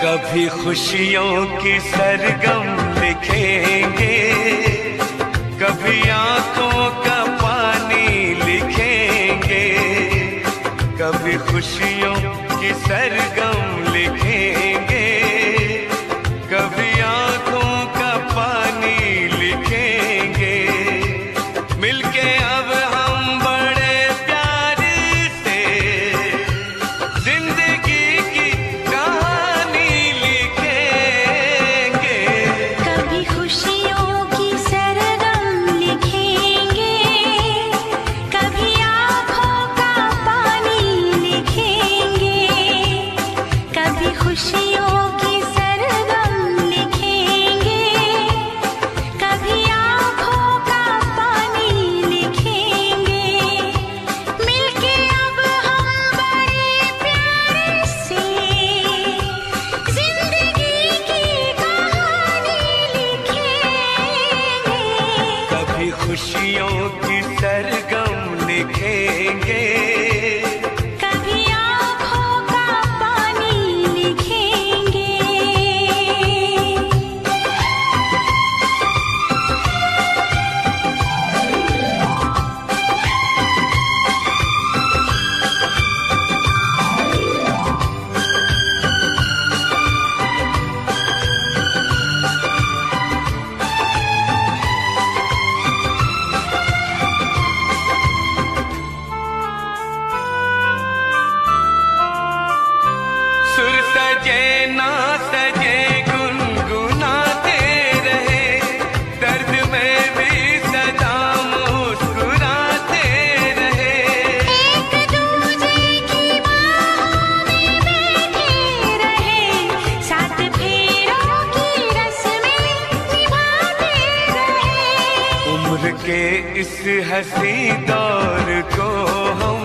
कभी खुशियों की सरगम लिखेंगे, कभी आंखों का पानी लिखेंगे, कभी खुशियों की सरगम लिखेंगे, कभी आंखों का पानी लिखेंगे। मिलके अब हम बड़े प्यार से जिंदगी की कहानी लिखेंगे। कभी खुशियों की सरगम लिखेंगे, कभी आँखों का पानी लिखेंगे, कभी खुशियों की सरगम लिखेंगे, कभी आँखों का पानी लिखेंगे। मिलके अब हम बड़े प्यार से जिंदगी की कहानी लिखेंगे। कभी खुशियों की सरगम लिखेंगे, कभी आँखों का पानी लिखेंगे। सुर सजे ना सजे गुनगुनाते रहे, दर्द में भी सदा मुस्कुराते रहे। एक दूजे की बाहों में बैठे रहे, साथ फेरों की रस्में निभाते रहे। उम्र के इस हंसी दौर को हम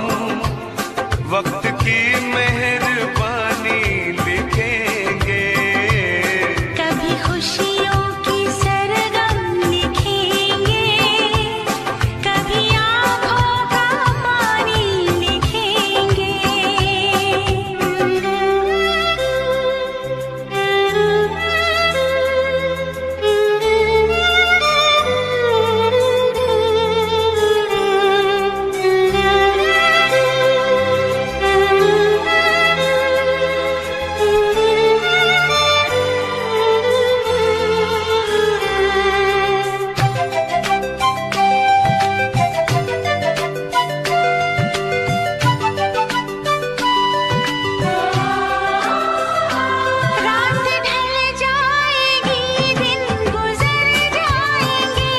वक्त की मेहरबानी लिखेंगे। कभी खुशियों की सरगम लिखेंगे, कभी आँखों का पानी लिखेंगे। रात ढल जाएगी, दिन गुजर जाएंगे,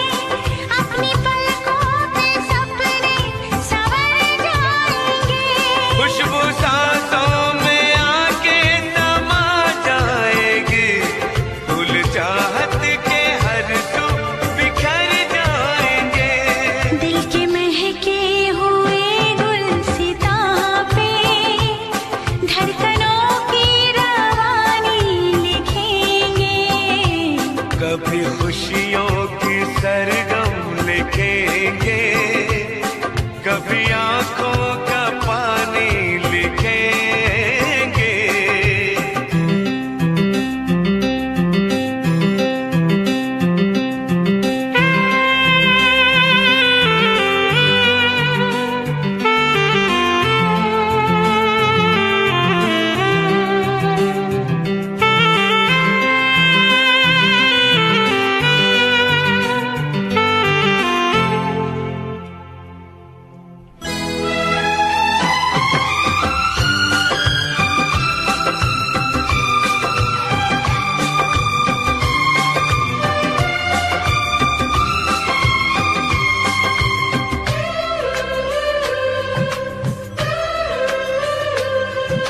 अपनी पलकों पे सपने संवर जाएंगे। खुशबू सांसों में आके समा जाएगी, फूल चाहत के हर सू बिखर जाएंगे। दिल के महके हुए गुलसितां पे धड़कनों की रवानी लिखेंगे। कभी खुशियों की सरगम लिखेंगे, कभी आंखों का पानी लिखेंगे।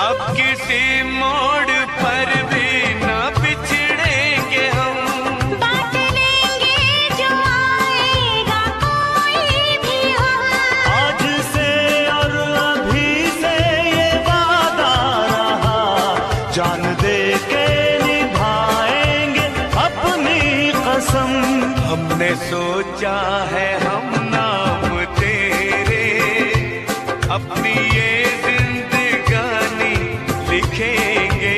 अब किसी मोड़ पर भी न बिछड़ेंगे हम, बांट लेंगे जो आएगा कोई भी हम। आज से और अभी से ये वादा रहा, जान दे के निभाएंगे अपनी कसम। हमने सोचा है हम नाम तेरे, अपनी ये जिंदगानी लिखेंगे।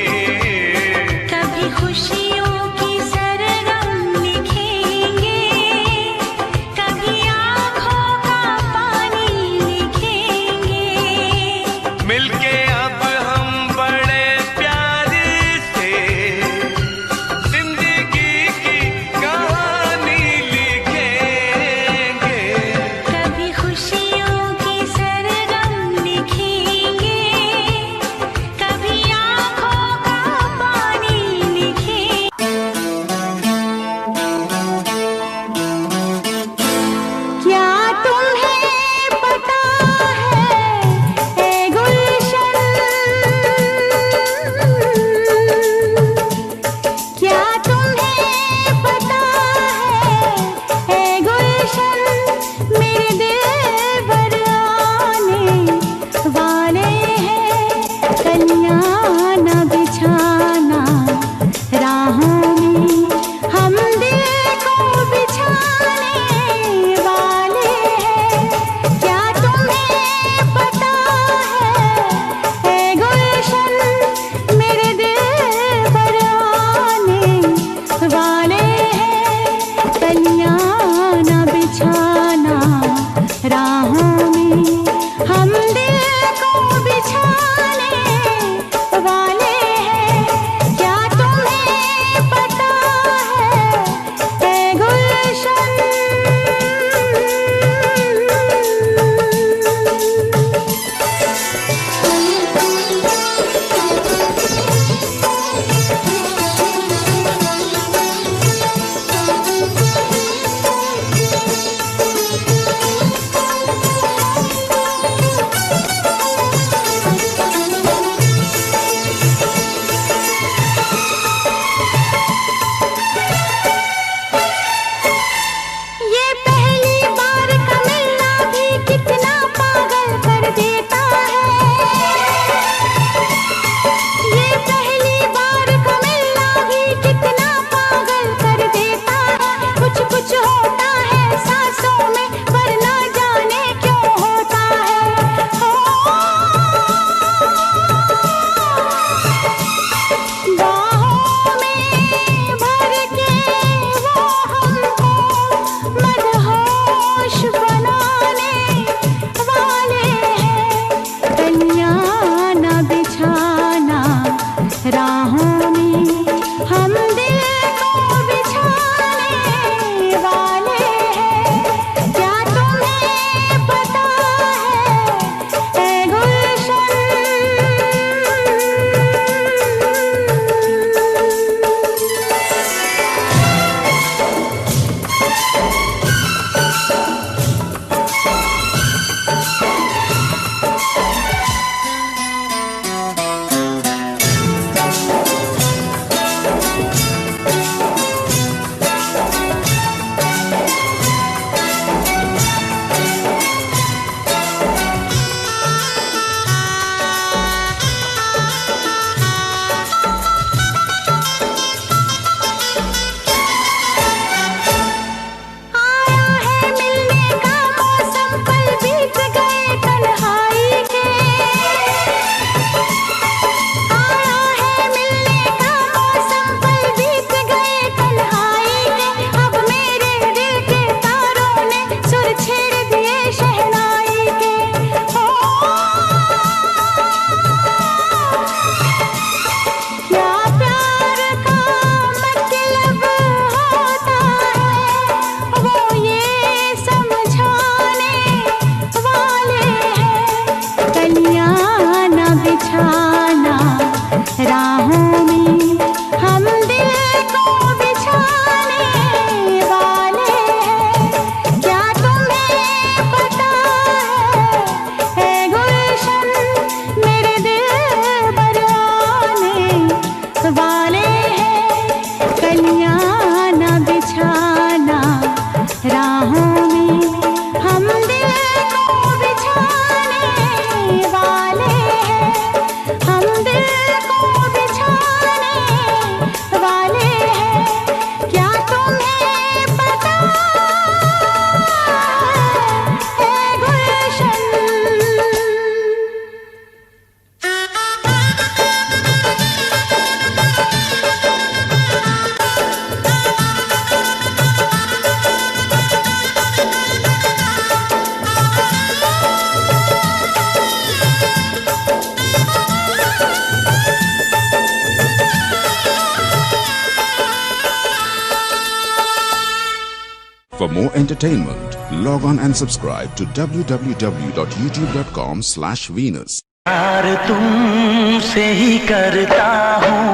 For more entertainment, log on and subscribe to www.youtube.com/Venus. प्यार तुमसे ही करता हूँ,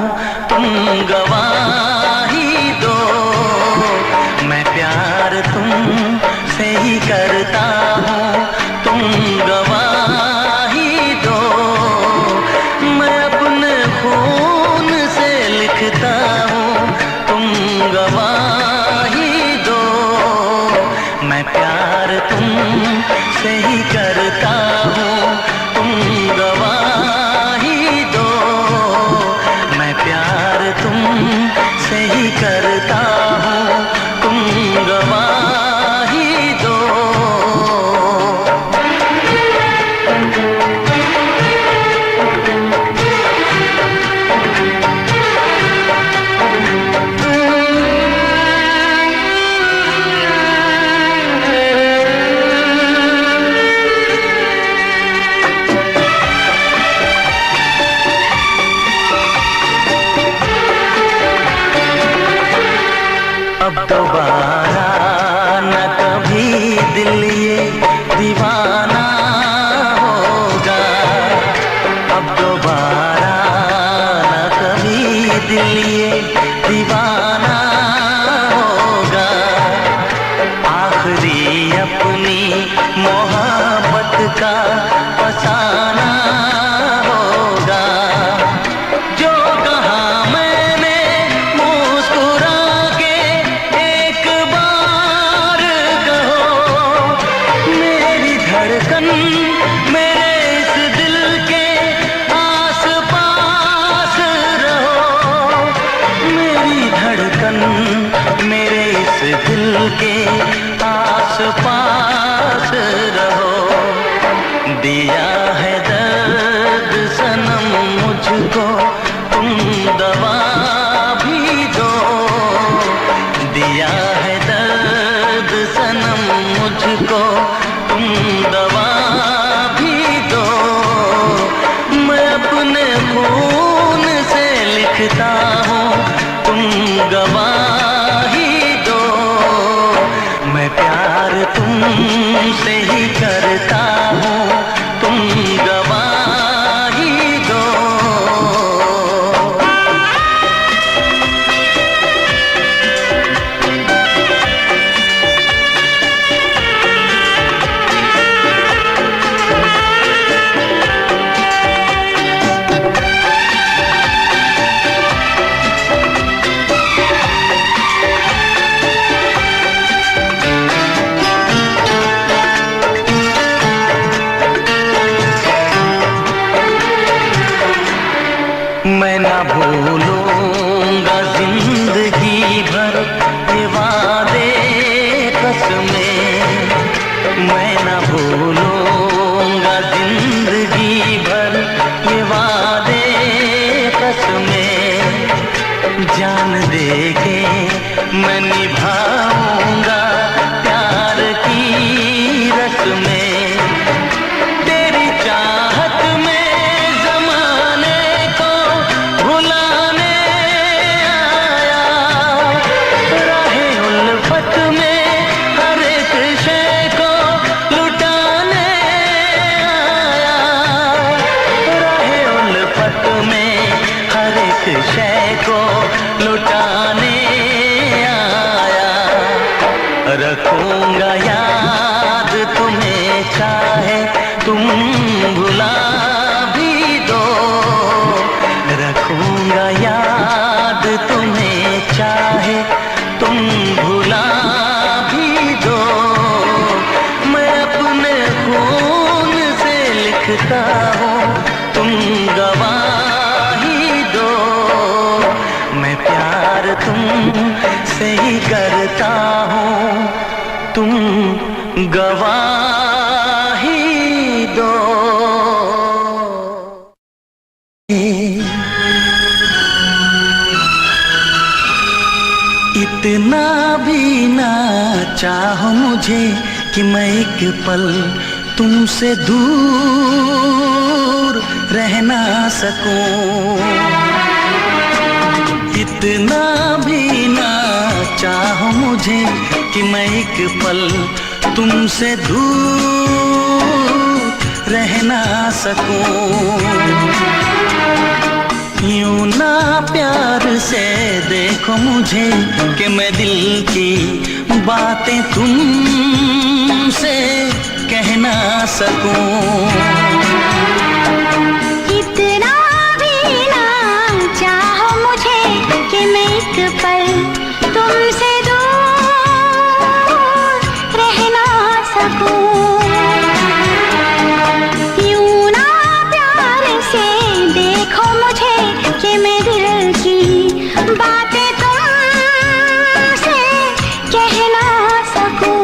तुम गवाही दो। मैं प्यार तुमसे ही करता हूँ, तुम गवाही दो। मैं अपने खून से लिखता हूँ, तुम गवाही दो। मैं प्यार तुमसे ही करता हूँ, तुम गवाही दो। मैं प्यार तुमसे ही करता हूँ, तुम गवाही दो। अब दोबारा न कभी दिल ये दीवाना होगा। अब दोबारा न कभी दिल ये दीवाना होगा। आखिरी अपनी मोहब्बत का फसाना होगा। जो कहा मैंने मुस्कुरा के एक बार कहो, मेरी धड़कन मेरे इस दिल के आस पास रहो। मेरी धड़कन मेरे इस दिल के आस पास रहो। दिया है दर्द सनम मुझको, तुम दवा भी दो। दिया है दर्द सनम मुझको, तुम दवा भी दो। मैं अपने खून से लिखता हूँ, तुम गवाही दो। मैं प्यार तुमसे ही करता हूँ, तुम गवाही दो। मैं ना भूलूंगा जिंदगी भर ये वादे कसमें। मैं ना भूलूंगा जिंदगी भर ये वादे कसमें। जान दे के मैं निभाऊंगा प्यार की रस्में। तेरी चाहत में जमाने को भुलाने आया। राहे उल्फत में हर एक शय को लुटाने आया। राहे उल्फत में हर एक शय को लुटाने आया। रखूंगा याद तुम्हें चाहे तुम भुला भी दो। रखूंगा याद तुम्हें चाहे तुम भुला भी दो। मैं अपने खून से लिखता हूँ, तुम गवाही दो। मैं प्यार तुमसे ही करता हूँ, तुम गवाही दो। इतना भी ना चाहो मुझे कि मैं एक पल तुमसे दूर रह ना सकूं। इतना भी ना चाहो मुझे कि मैं एक पल तुमसे दूर रह ना सकूं। यूं ना प्यार से देखो मुझे कि मैं दिल की बातें तुमसे कह ना सकूं। इतना भी ना चाहो मुझे कि मैं एक पल तुमसे दूर रह ना सकूं। यूं ना प्यार से देखो मुझे कि मैं दिल की बातें तुमसे कह ना सकूं।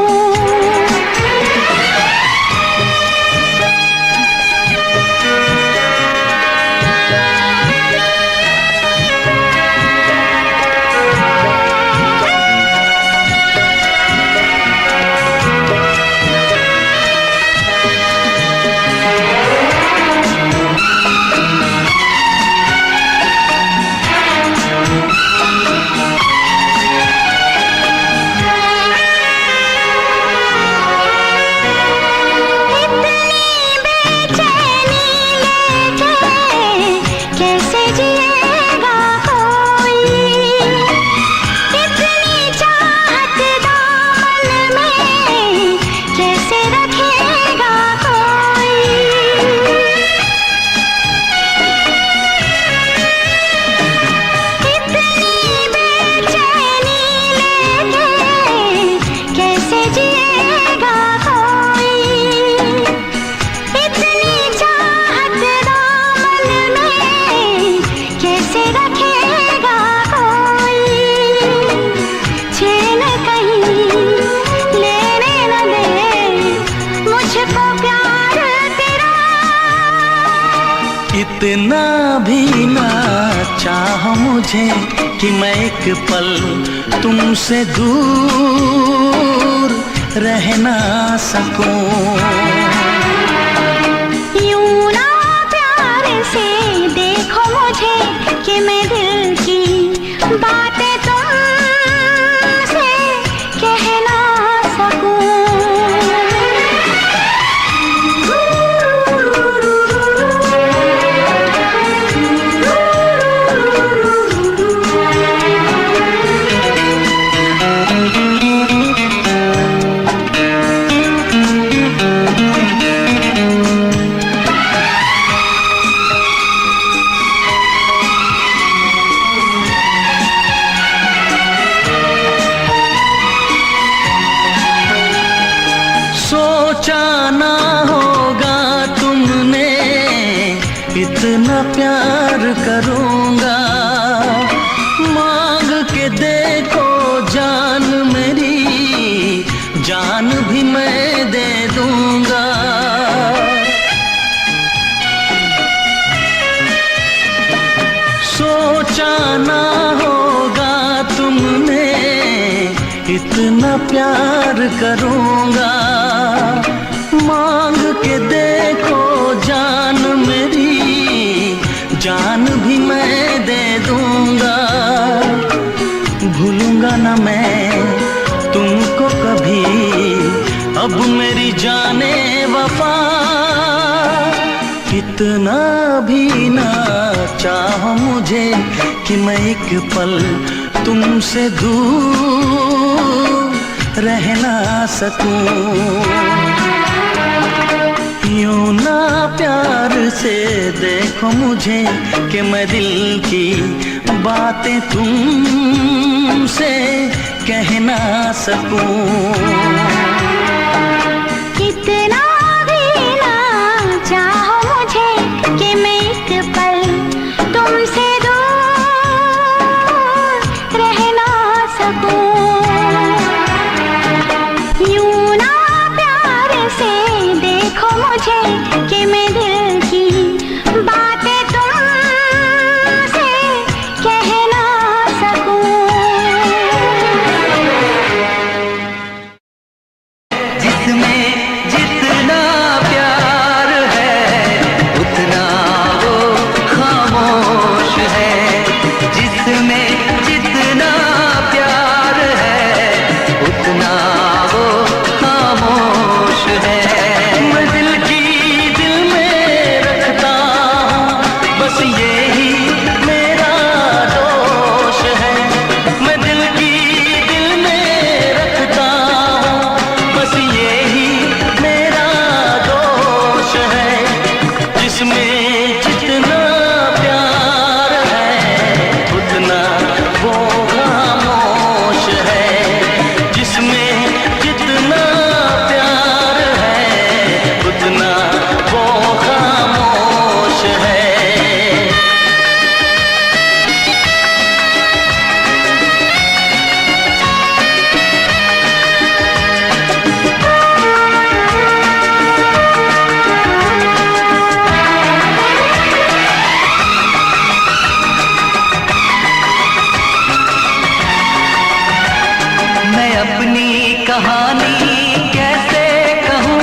इतना भी ना चाहो मुझे कि मैं एक पल तुमसे दूर रह ना सकूं। यूं ना प्यार से देखो मुझे कि मैं दिल की बातें तुमसे कह ना सकूं। सोचा ना होगा तुमने इतना प्यार करूंगा। मांग के देखो जान मेरी, जान भी मैं दे दूंगा। सोचा ना होगा तुमने इतना प्यार करूंगा। मांग के देखो जान मेरी, जान भी मैं दे दूंगा। भूलूंगा ना मैं तुमको कभी, अब मेरी जाने वफा। इतना भी ना चाहो मुझे कि मैं एक पल तुमसे दूर रह ना सकूं। यूं ना प्यार से देखो मुझे कि मैं दिल की बातें तुमसे कह ना सकूं। इतना भी ना चाहो मुझे कि मैं एक पल तुमसे दूर रह ना सकूं। यूं ना प्यार से देखो मुझे कि मैं दिल की बातें तुमसे कह ना सकूं। जिसमें जितना प्यार है उतना वो कहानी कैसे कहूँ,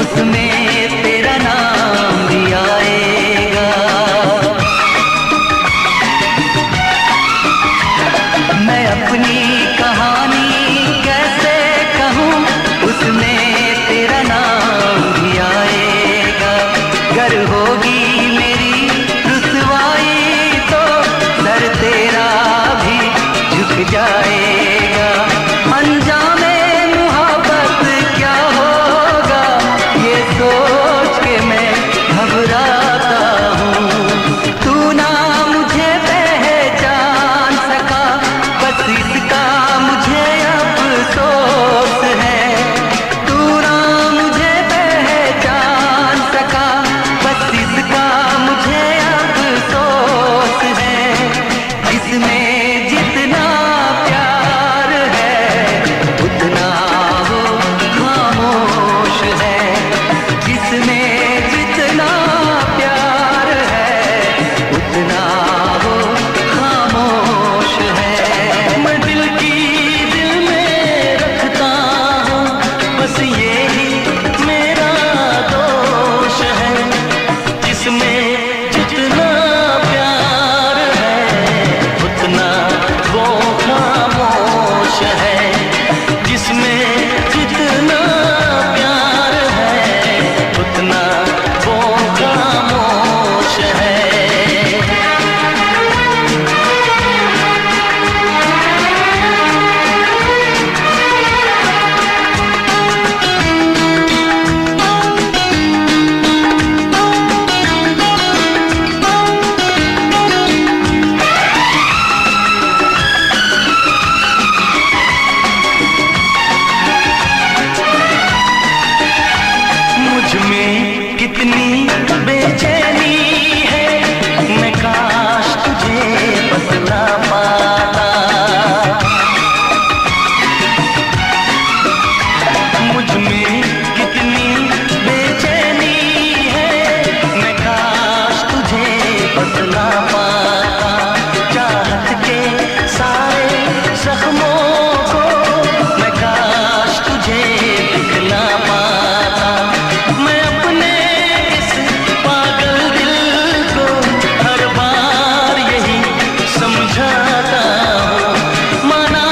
उसमें तेरा नाम भी आएगा। मैं अपनी कहानी कैसे कहूँ, उसमें तेरा नाम भी आएगा। गर होगी मेरी रुसवाई तो सर तेरा भी झुक जाएगा। अंजामे मुहब्बत क्या होगा, ये सोच के मैं घबराता हूँ। तू ना मुझे पहचान सका, बस इसका मुझे अफसोस है। तू ना मुझे पहचान सका, बस इसका मुझे अफसोस है। जिसमें जितना प्यार है, उतना वो खामोश है। जिसमें जितना प्यार है, उतना वो खामोश है। मैं दिल की दिल में रखता हूँ, बस यही मेरा दोष है। जिसमें जितना प्यार है, उतना वो खामोश है। जिसमें जितना प्यार है, उतना वो खामोश है। मुझ में कितनी बेचैनी है, मैं काश तुझे बतला पाता। मुझ में कितनी बेचैनी है, मैं काश तुझे बतला पाता। चाहत के सारे जख्मों को मैं काश तुझे दिखला पाता। मैं अपने इस पागल दिल को हर बार यही समझाता हूँ। माना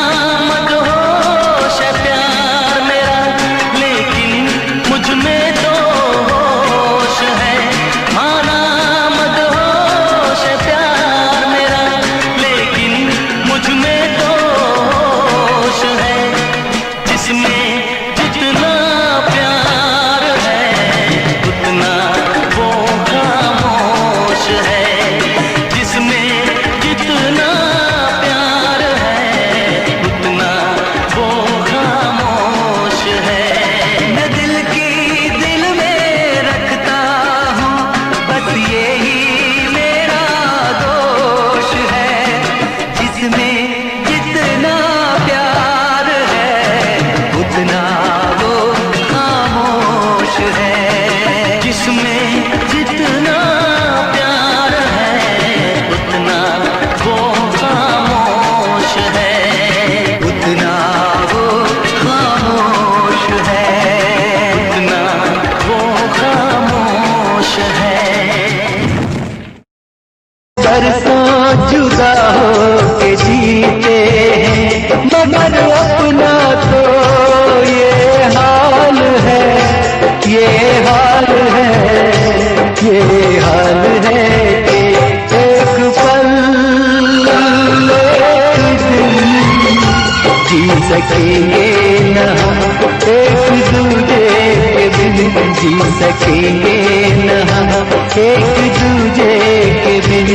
मदहोश है प्यार मेरा, लेकिन मुझ में तो होश है। माना मदहोश है प्यार मेरा, लेकिन मुझ में तो होश है। जिसमें जितना प्यार है, उतना वो खामोश है। जिसमें जितना प्यार है, उतना वो खामोश है। मैं दिल की दिल में रखता हूँ, बस यही मेरा दोष है। जिसमें जितना प्यार है, उतना वो खामोश है। जिसमें जितना प्यार है, उतना वो खामोश है। उतना वो खामोश है। उतना वो खामोश है। बरसों जुदा हो के जीते हैं, मगर अपना तो ये हाल है। ये हाल है, ये हाल है कि एक पल एक दिन जी सकेंगे न हम, एक दूजे के बिन जी सकेंगे न हम, एक दूजे के बिन।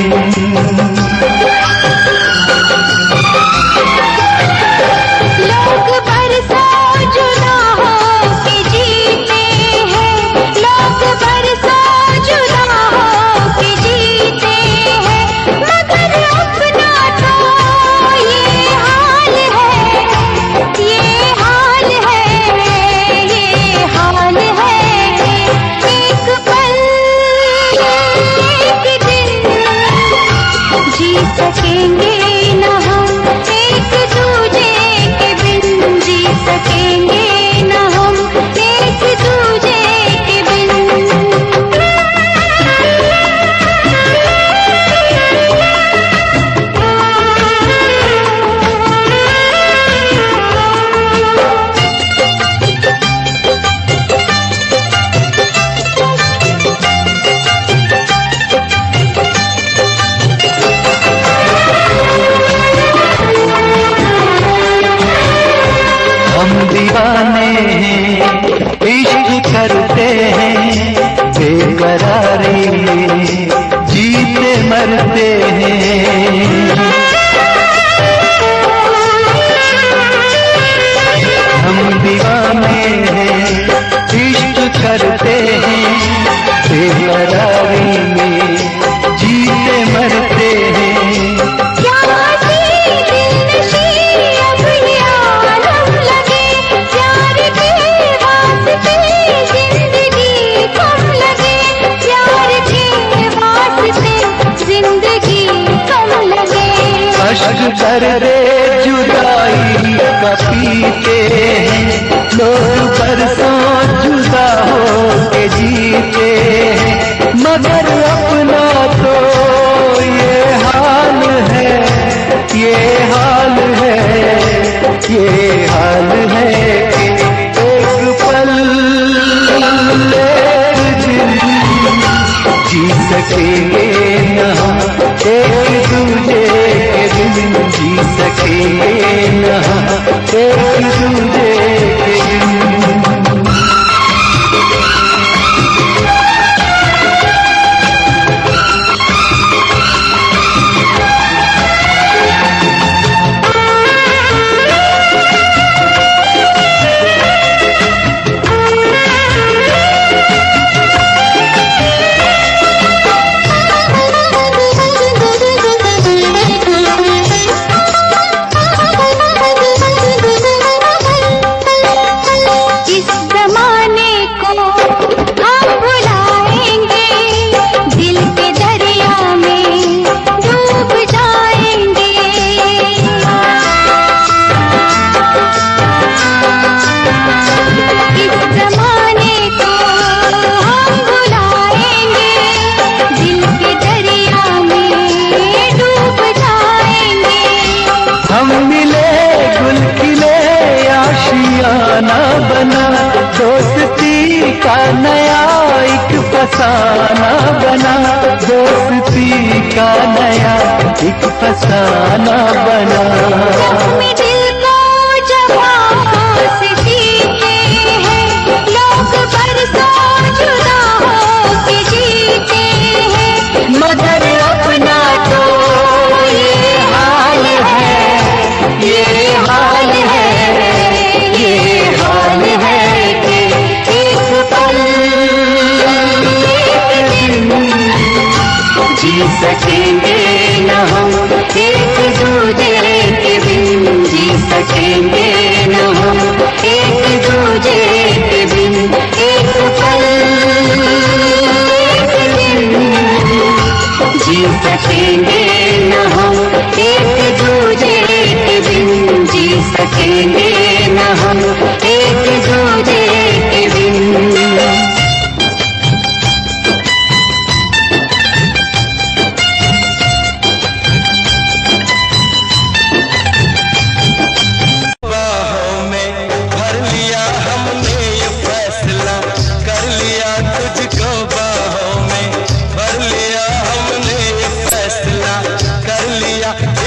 लोग बरसों जुदा हो के जीते हैं, लोग बरसों जुदा हो के जीते हैं, मगर अपना तो ये हाल है। ये हाल है, ये हाल है कि एक पल एक दिन जी सकेंगे न हम, एक दूजे के बिन जी सकेंगे मरते हैं। हम दीवाने हैं, इश्क करते हैं, बेकरारी में जीते मरते हैं। अश्क दर्दे जुदाई का पीते हैं, लोग बरसों जुदा हो के जीते हैं, मगर अपना तो ये हाल है, ये हाल है, ये हाल है कि एक पल जी सकेंगे न हम एक दूजे के बिन, जी सकेंगे न हम एक दूजे के बिन। दोस्ती का नया एक फसाना बना, दोस्ती का नया एक फसाना बना। दिल को जवां से जीते हैं, लोग बरसों जुदा हो के जीते हैं, मगर अपना तो ये हाल है, ये हाल है, ये हाल है कि एक पल जी सकेंगे न हम एक दूजे के बिन, जी सकेंगे न हम एक दूजे के बिन, एक पल जी सकेंगे न हम एक दूजे के बिन, जी सकेंगे न हम एक दूजे के बिन।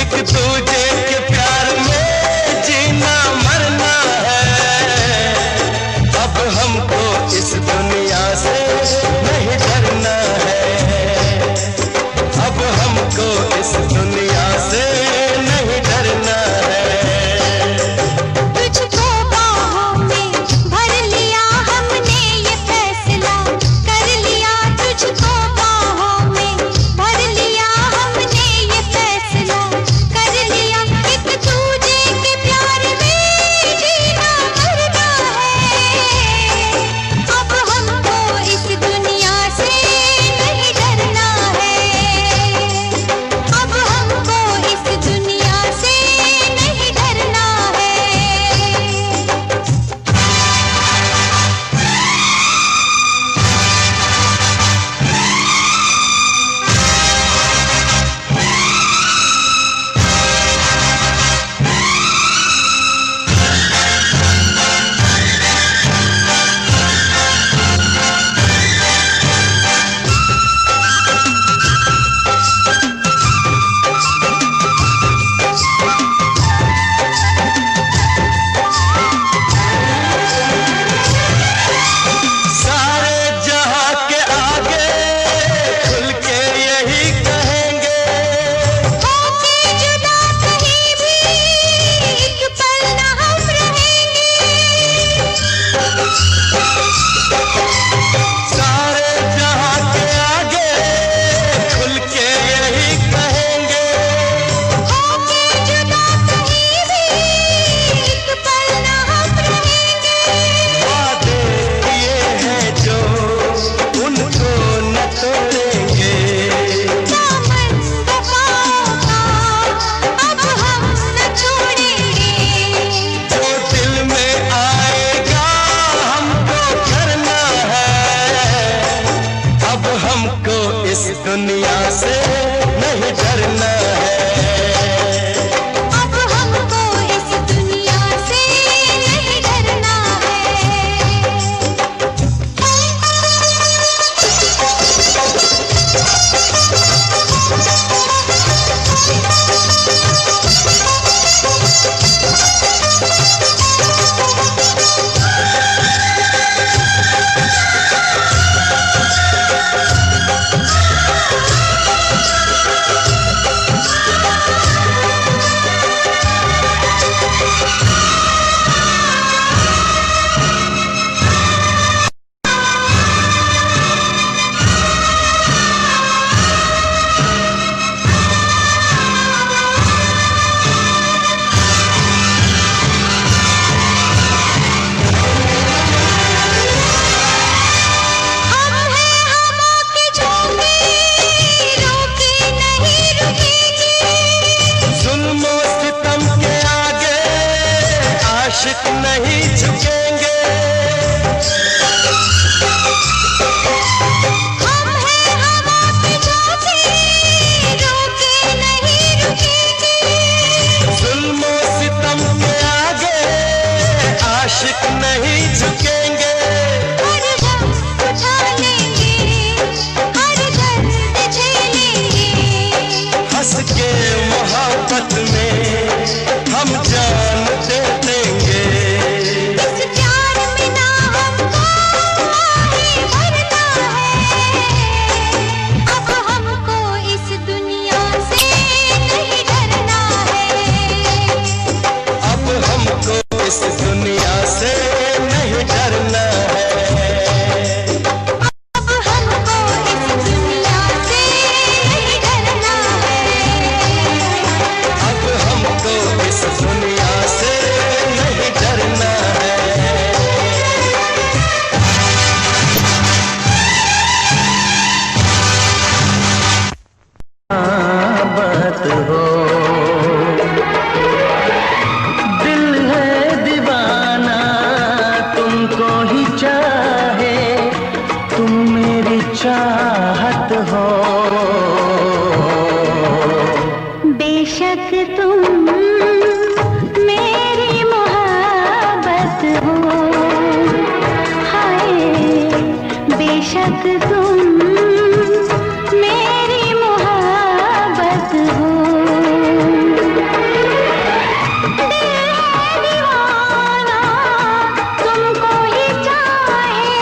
एक दूजे के प्यार में जीना मरना है। ये मोहब्बत में हम जान दे देंगे। इस प्यार में ना हमको आगे बढ़ना है, अब हमको इस दुनिया से नहीं डरना है। अब हमको इस दुनिया से नहीं डरना है। अब हमको इस दुनिया से नहीं डरना है। अब हमको इस दुनिया से नहीं डरना है। मोहब्बत हो, दिल है दीवाना तुमको ही चाहे, तुम मेरी चाहत हो। बेशक तुम मेरी मोहब्बत हो, हाय बेशक तुम मेरी मोहब्बत हो। दिल है दीवाना तुमको ही चाहे,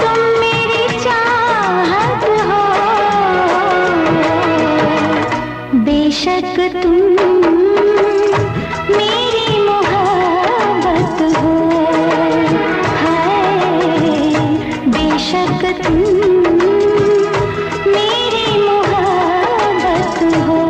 तुम मेरी चाहत हो। बेशक तुम मेरी मोहब्बत हो, हाय बेशक तुम मेरी मोहब्बत हो।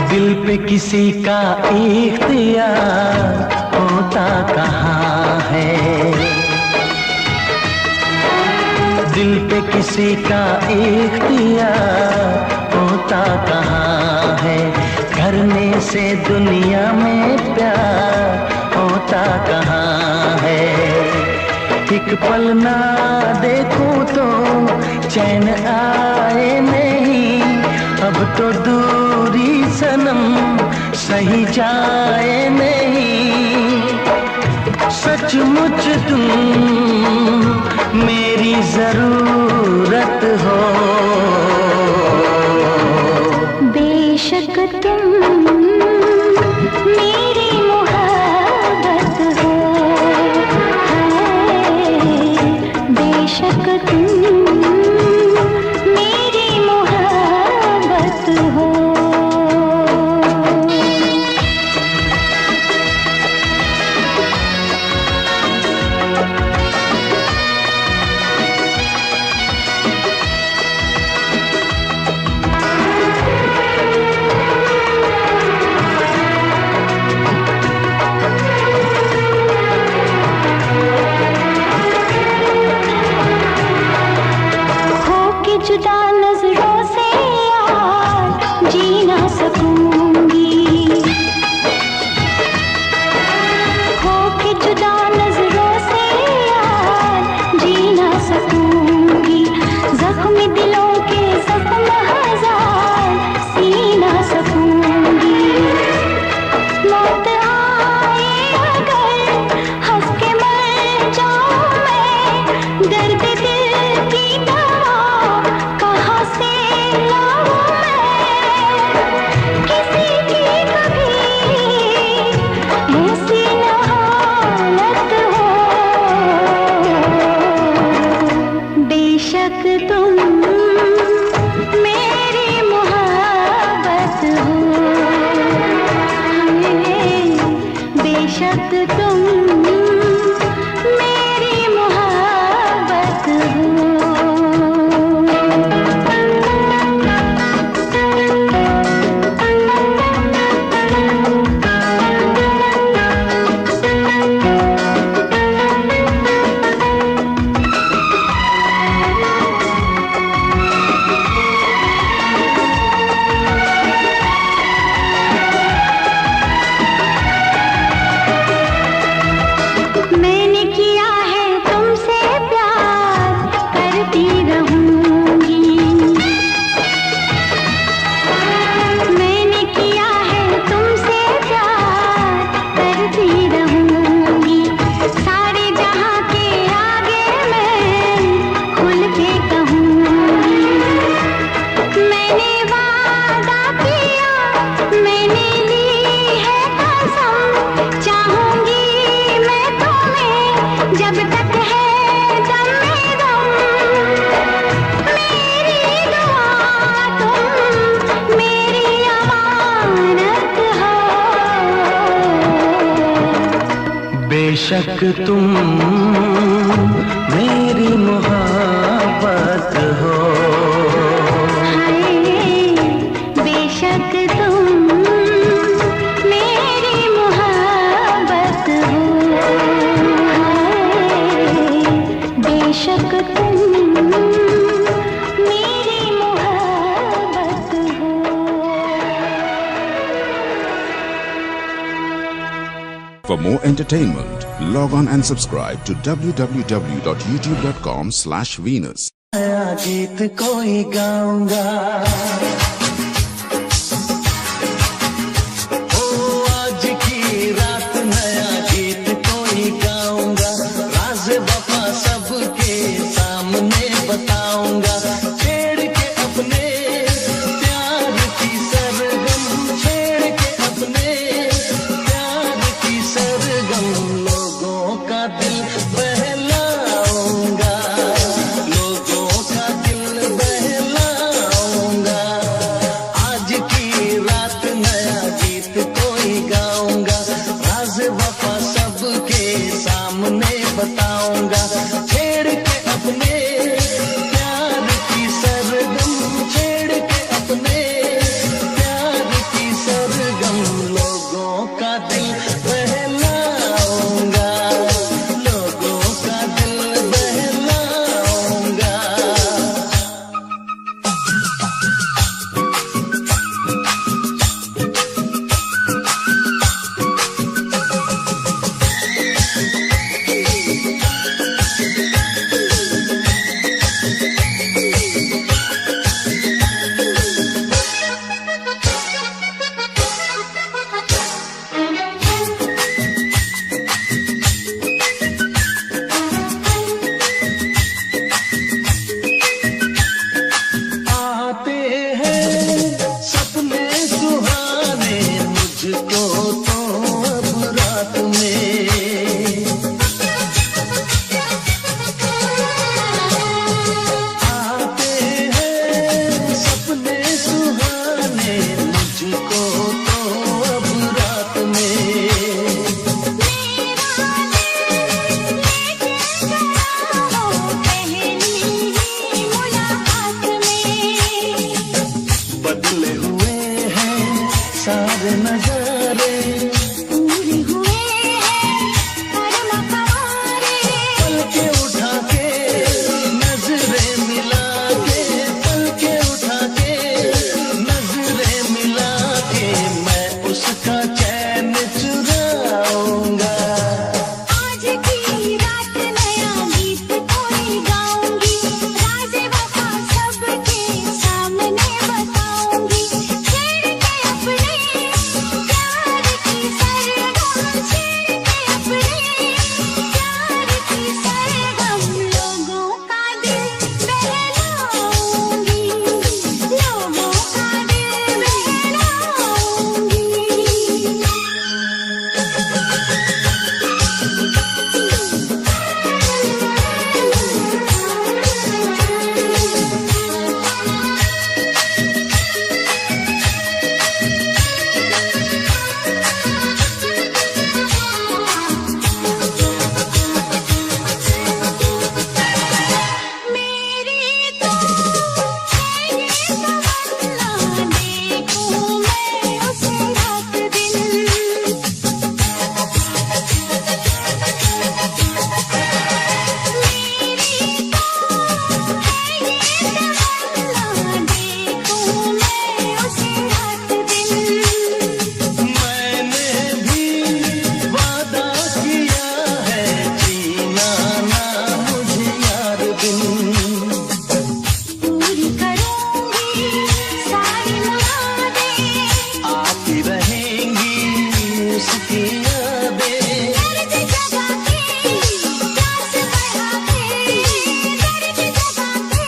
दिल पे किसी का इख्तियार होता कहाँ है, दिल पे किसी का इख्तियार होता कहाँ है। करने से दुनिया में प्यार होता कहाँ है। एक पल ना देखूं तो चैन आए नहीं, अब तो दूरी सनम सही जाए नहीं। सचमुच तुम मेरी जरूरत हो। बेशक तुम मेरी मोहब्बत हो, हाय बेशक तुम मेरी मोहब्बत हो। जुदा नजरों से यार जी ना सकूंगी, खो के जुदा नजरों से यार जी ना सकूंगी। जख्म दिलों के जख्म हजार सी ना सकूंगी। मौत आए अगर हंस के मर जाऊं मैं, दर्द दिल की दवा कहाँ से लाऊं मैं। किसी की कभी ऐसी न हालत हो, बेशक तुम मेरी मोहब्बत हो, बेशक तुम मेरी मोहब्बत हो। बेशक तुम मेरी मोहब्बत हो, बेशक तुम मेरी मोहब्बत हो, बेशक तुम मेरी मोहब्बत हो। For more entertainment, log on and subscribe to www.youtube.com/Venus. नया गीत कोई गाऊंगा, ओ आज की रात नया गीत कोई गाऊंगा, राज वफा सबके सामने बताऊंगा, छेड़ के अपने प्यार की सरगम, छेड़ के अपने प्यार की सरगम, लोगों का दिल बहलाऊंगा, लोगों का दिल बहलाऊंगा, आज की रात नया गीत कोई गाऊंगा, राज वफा सबके सामने बताऊंगा, छेड़ के अपने प्यार की सरगम, छेड़ के अपने प्यार की सरगम, लोगों का दिल बहलाऊंगा, लोगों का दिल बहलाऊंगा। आते हैं सपने सुहाने मुझको तो अब रात में, आते हैं सपने सुहाने मुझको तो अब रात में, बदले हुए हैं सारे नजारे, पूरे हुए हैं पलके उठा के नजरें मिला के, पलके उठा के नजरें मिला के, मैं उसका चैन चुराऊंगा, आज की रात नया गीत कोई गाऊंगी, राज वफा सबके सामने बताऊंगी, छेड़ के अपने प्यार की सरगम, छेड़ के अपने प्यार की सरगम, लोगों का दिल बहलाऊंगी, लोगों का दिल बहलाऊंगी। मेरी तो है ये तमन्ना, देखूं मैं उसे रात दिन, मेरी तो है ये तमन्ना, देखूं मैं उसे रात दिन, मैंने भी वादा किया है जीना ना मुझे यार बिन, पूरी करूंगी सारी मुरादें, आती रहेंगी उसकी यादें, दर्द जगा के प्यास बढ़ा के, दर्द जगा के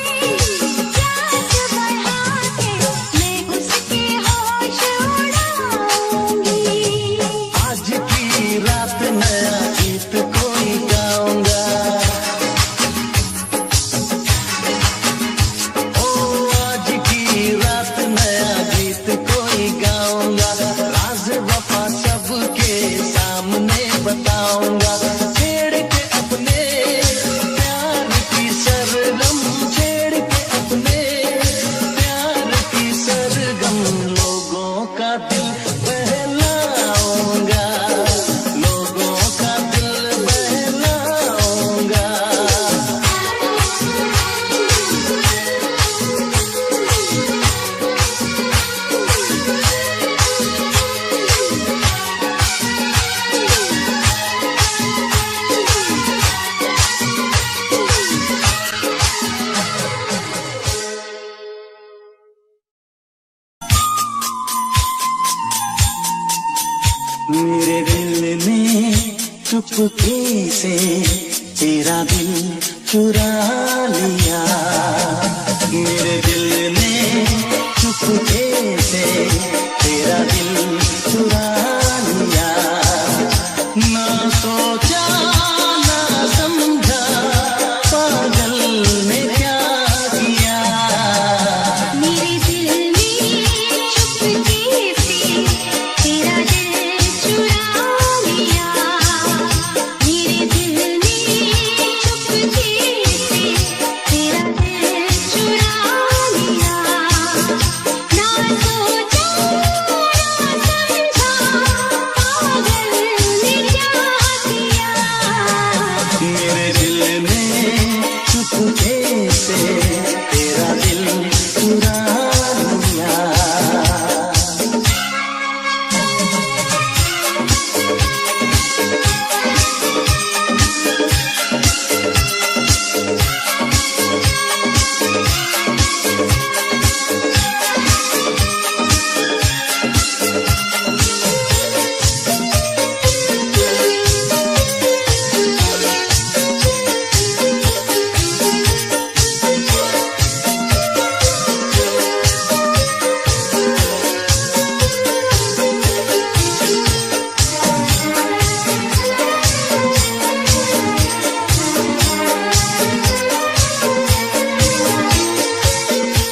प्यास बढ़ा के, मैं उसके होश उड़ाऊंगी, आज की रात नया गीत कोई गाऊंगा, ओ आज की रात नया गीत कोई गाऊंगा, राज वफा सबके सामने बताऊंगा छेड़ के अपने प्यार की सरगम छेड़ के अपने प्यार की सरगम लोगों का दिल बहलाऊंगा लोगों का दिल बहलाऊंगा मेरे दिल ने चुपके से तेरा दिल चुरा लिया मेरे दिल ने चुपके से तेरा दिल चुरा लिया ना सोचा ना समझा पागल ने क्या किया मेरे दिल ने चुपके से तेरा दिल चुरा लिया मेरे दिल ने चुपके से तेरा दिल चुरा लिया ना सोचा ना समझा पागल ने क्या किया मेरे दिल ने चुपके से तेरा दिल चुरा लिया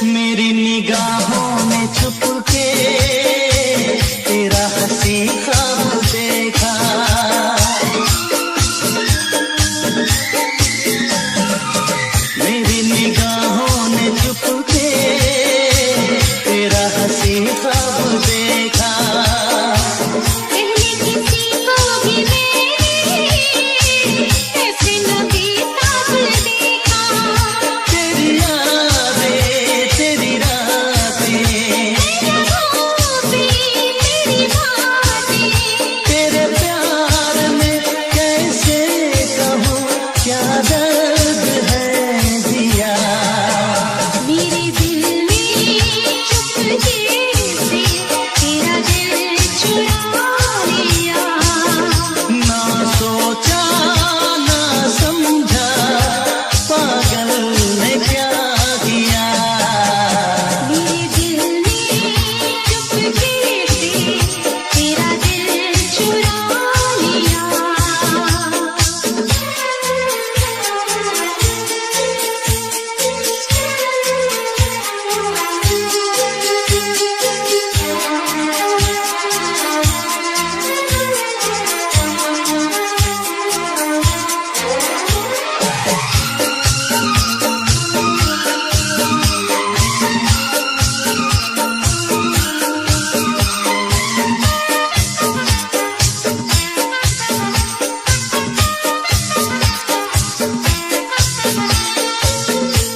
मेरी निगाहों में छुप के तेरा हंसी ख्वाब देखा मेरी निगाहों ने छुप के तेरा हंसी ख्वाब देखा पहले किसी को भी मैंने ऐसे न बेताब देखा तेरी यादें तेरी रातें तेरी बातें तेरे प्यार में कैसे कहूँ क्या दर्द है दिया मेरे दिल ने चुपके से तेरा दिल चुरा लिया ना सोचा ना समझा पागल ने क्या किया मेरे दिल ने चुपके से तेरा दिल चुरा लिया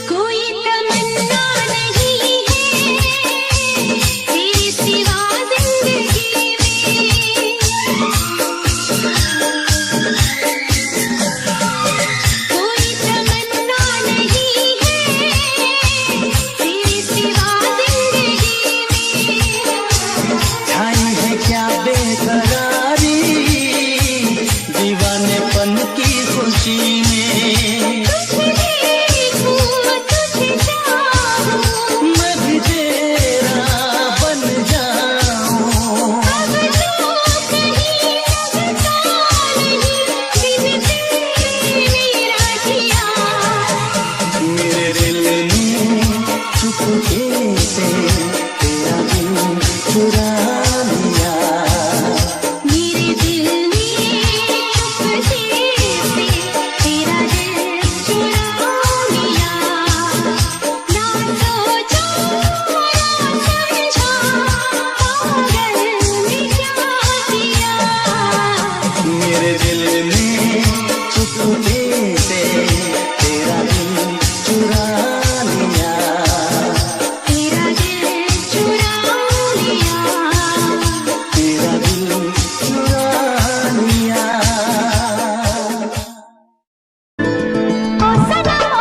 कोई तमन्ना नहीं है तेरे सिवा जिंदगी में कोई तमन्ना नहीं है तेरे सिवा जिंदगी में छाई है क्या बेकरारी दीवानेपन की खुशी में तुझे देखूं तुझे चाहूं मैं भी तेरा बन जाऊं अब तो कहीं लगता नहीं बिन तेरे मेरा जिया मेरे दिल ने चुपके से तेरा दिल चुरा लिया मेरे दिल ने ने चुपके से तेरा दिल चुरा लिया, तेरा दिल चुरा लिया, तेरा दिल चुरा लिया। ओ सनम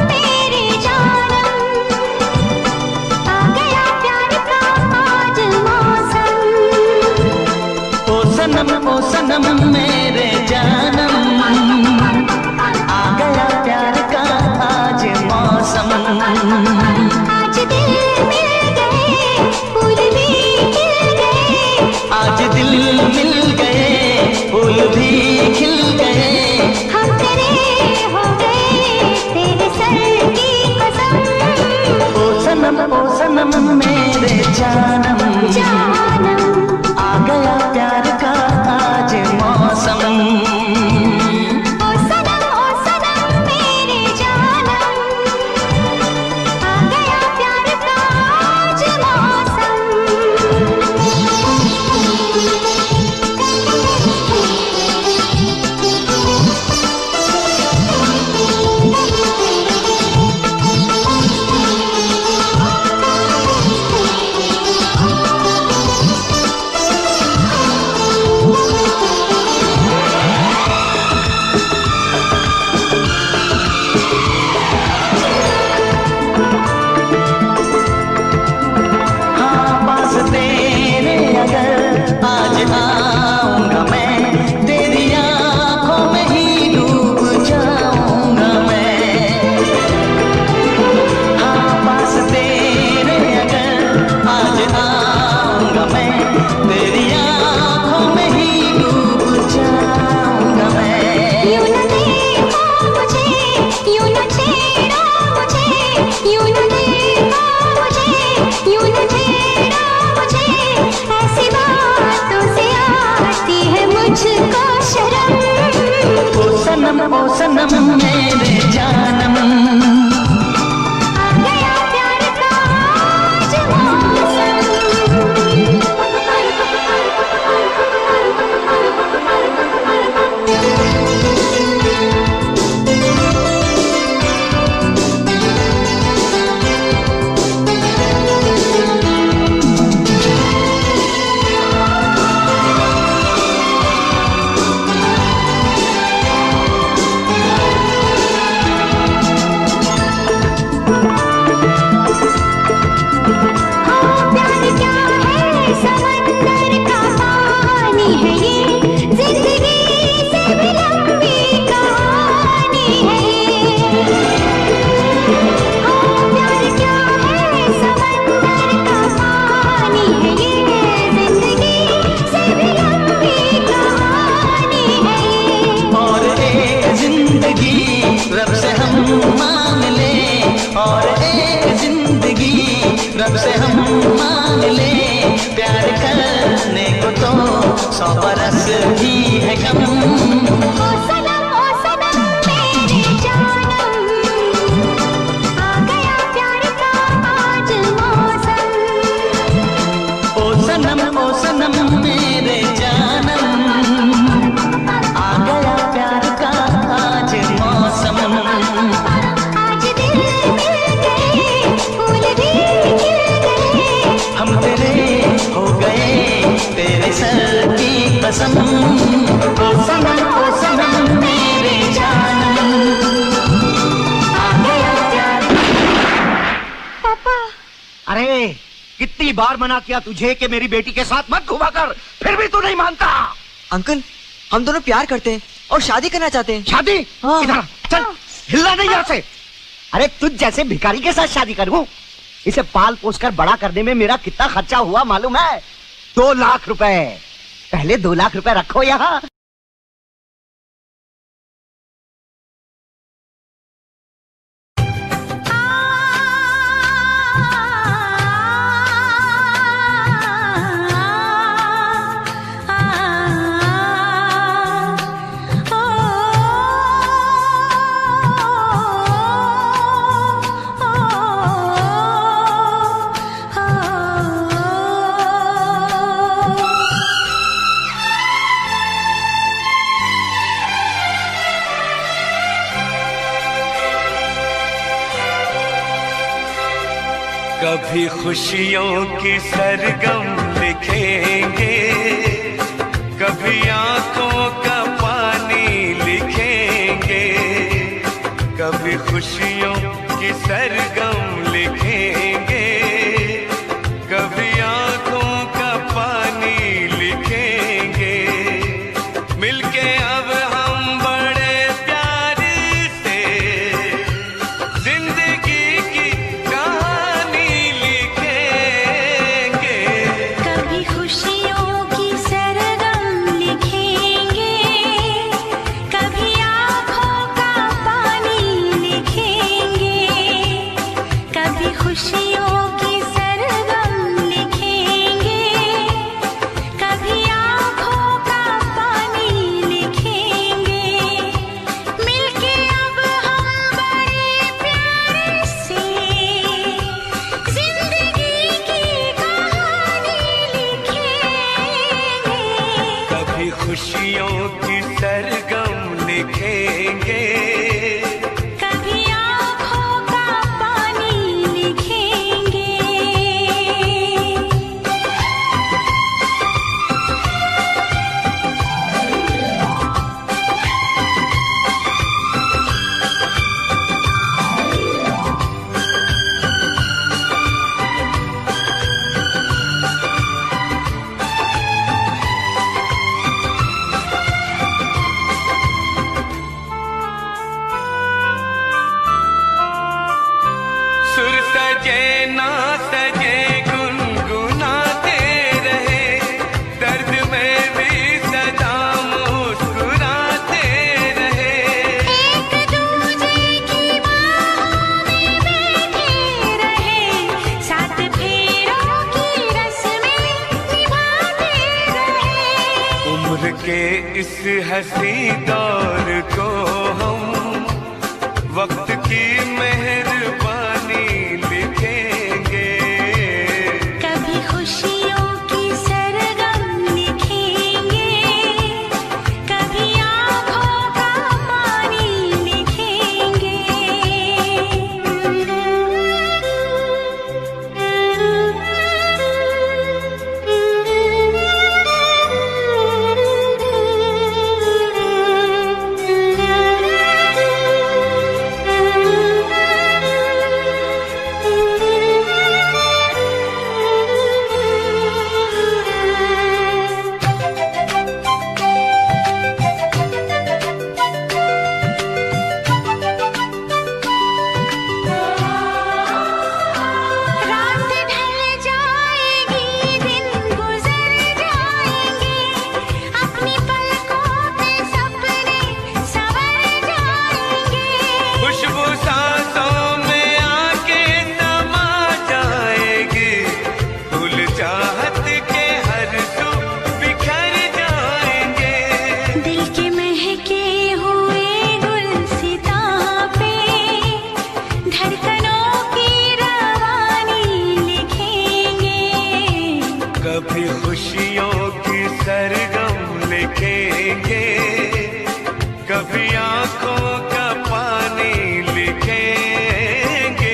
मेरे जानम, आ गया प्यार का आज मौसम। ओ सनम मेरे जानम, आ गया प्यार का आज मौसम। आज दिल मिल गए, फूल भी खिल गए, आज दिल मिल गए, फूल भी खिल गए। हम तेरे हो गए, तेरे सर की कसम। ओ सनम मेरे जानम, जानम आ गया प्यार का आज मौसम। ओ सनम मेरे जानम, आ गया प्यार का आज मौसम। हाँ पास तेरे अगर आज आऊंगा मैं, तेरी आंखों में ही डूब जाऊंगा मैं। हाँ पास तेरे अगर आज आऊंगा मैं, तेरी आंखों में ही डूब जाऊंगा मैं। यूं न देखो मुझे, यूं न छेड़ो मुझे, यूं न देखो मुझे, यूं न छेड़ो मुझे, ऐसी बातों से आती है मुझको शर्म। ओ सनम मेरे जानम, आ गया प्यार का आज मौसम। प्यार क्या है, समंदर का पानी है ये, जिंदगी से भी लंबी कहानी है ये। प्यार क्या है, समंदर का पानी है ये, जिंदगी से भी लंबी कहानी है ये। और एक जिंदगी रब से हम मांग ले, और एक जिंदगी रब से हम मांग ले। प्यार करने को तो 100 बरस भी है कम। ओ सनम मेरे जानम, आ गया प्यार का आज मौसम। ओ सनम मेरे जानम, आ गया प्यार का आज मौसम। आज दिल मिल गए, फूल भी खिल गए, हम तेरे हो गए, तेरे सर की कसम। ओ सनम मेरे जानम, आ गया प्यार। पापा। अरे कितनी बार मना किया तुझे कि मेरी बेटी के साथ मत घुमा कर, फिर भी तू नहीं मानता। अंकल हम दोनों प्यार करते हैं और शादी करना चाहते हैं। शादी? हाँ। इधर आ, चल हिलना नहीं यहाँ से। अरे तुझ जैसे भिखारी के साथ शादी करूं? इसे पाल पोस कर बड़ा करने में मेरा कितना खर्चा हुआ मालूम है? 2 लाख रुपए। पहले 2 लाख रुपए रखो यहाँ। कभी खुशियों की सरगम लिखेंगे, कभी आंखों का पानी लिखेंगे, कभी खुशियों की सरगम लिखेंगे, कभी आंखों का पानी लिखेंगे। मिलके अब हम बड़े प्यार से जिंदगी की कहानी लिखेंगे। कभी खुशियों की सरगम लिखेंगे, कभी आँखों का पानी लिखेंगे, कभी खुशियों की सरगम लिखेंगे, कभी आँखों का पानी लिखेंगे। मिलके अब हम बड़े प्यार से जिंदगी की कहानी लिखेंगे। कभी खुशियों की सरगम लिखेंगे, कभी आँखों का पानी लिखेंगे। सुर सजे ना सजे गुनगुनाते रहे, दर्द में भी सदा मुस्कुराते रहे। एक दूजे की बाहों में बैठे रहे, सात फेरों की रस्में निभाते रहे। उम्र के इस हंसी दौर को हम वक्त की मेहरबानी लिखेंगे। कभी खुशियों की सरगम लिखेंगे, कभी आँखों का पानी लिखेंगे। रात ढल जाएगी, दिन गुजर जाएंगे, अपनी पलकों पे सपने संवर जाएंगे। खुशबू सांसों में आके समा जाएगी, फूल चाहत के हर सू बिखर जाएंगे। दिल के महके हुए गुलसितां पे धड़कनों की रवानी लिखेंगे। कभी खुशियों की सरगम लिखेंगे, कभी आंखों का पानी लिखेंगे।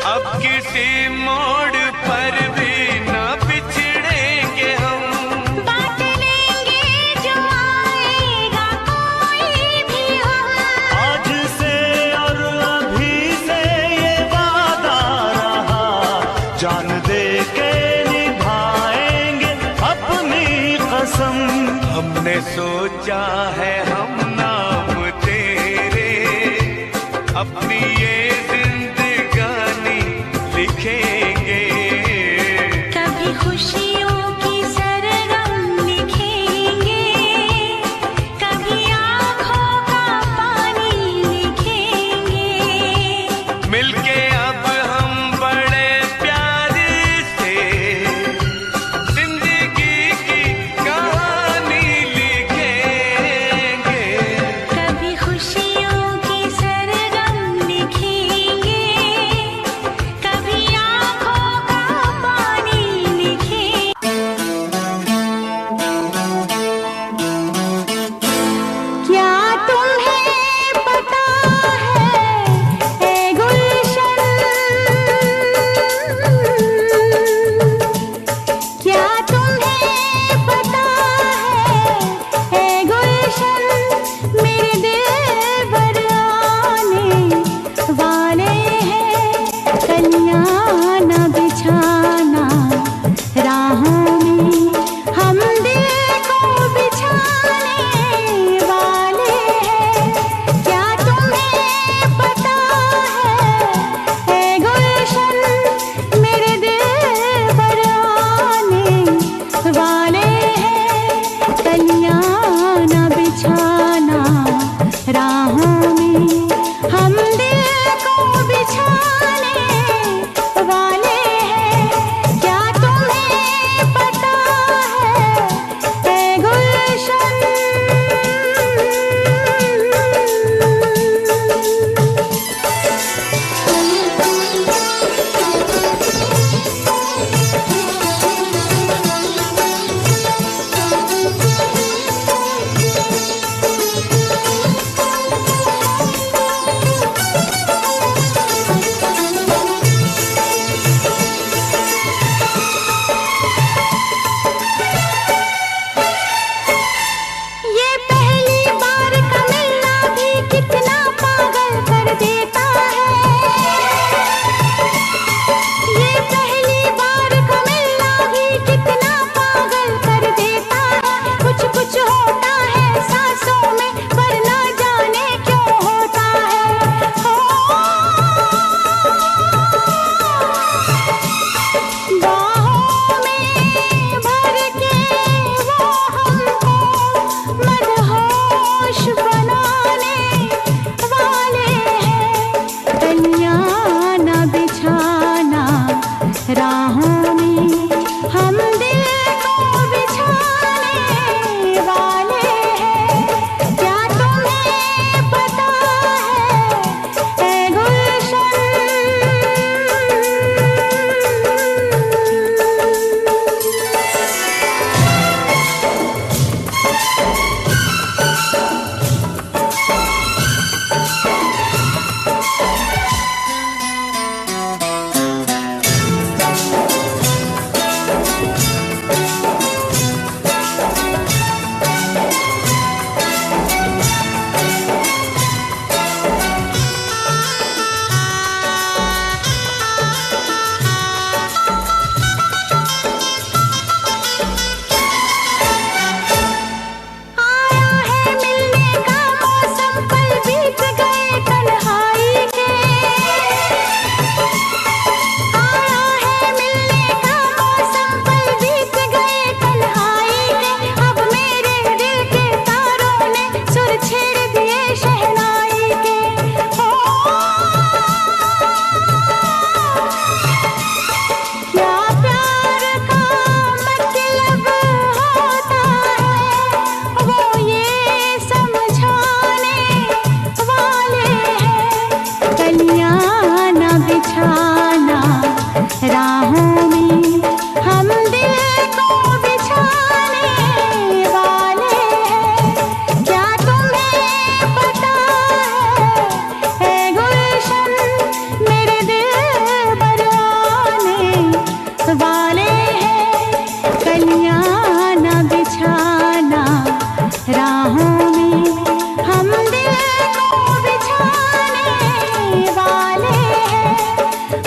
अब किसी मोड़ पर भी न बिछड़ेंगे हम, बांट लेंगे जो आएगा कोई भी हम। आज से और अभी से ये वादा रहा, जान दे के निभाएंगे अपनी कसम। हमने सोचा है हम नाम तेरे, अपनी ये जिंदगानी लिखेंगे। राहों में हम दिल को बिछाने वाले हैं। क्या तुम्हें पता है ऐ गुलशन, ये पहली बार का मिलना भी कितना पागल कर देता है। ये पहली बार का मिलना भी कितना पागल कर देता है। कुछ कुछ होता है सांसों में पर ना जाने क्यों होता है। बाहों में भर के वो हमको मदहोश बनाने वाले हैं। कलियां न बिछाना राहों में हम दिल को बिछाने वाले हैं। क्या तुम्हें पता है ऐ गुलशन, आया है मिलने का मौसम, पल बीत गए तन्हाई के। आया है मिलने का मौसम, पल बीत गए तन्हाई के। अब मेरे दिल के तारों ने सुर छेड़ दिए शहनाई के। क्या प्यार का मतलब होता है वो ये समझाने वाले हैं। कलियां न बिछाना राहों में हम दिल को बिछाने वाले हैं। क्या तुम्हें पता है ऐ गुलशन, मेरे दिल बरआने वाले हैं। कलियां न बिछाना राहों में हम दिल को बिछाने वाले हैं।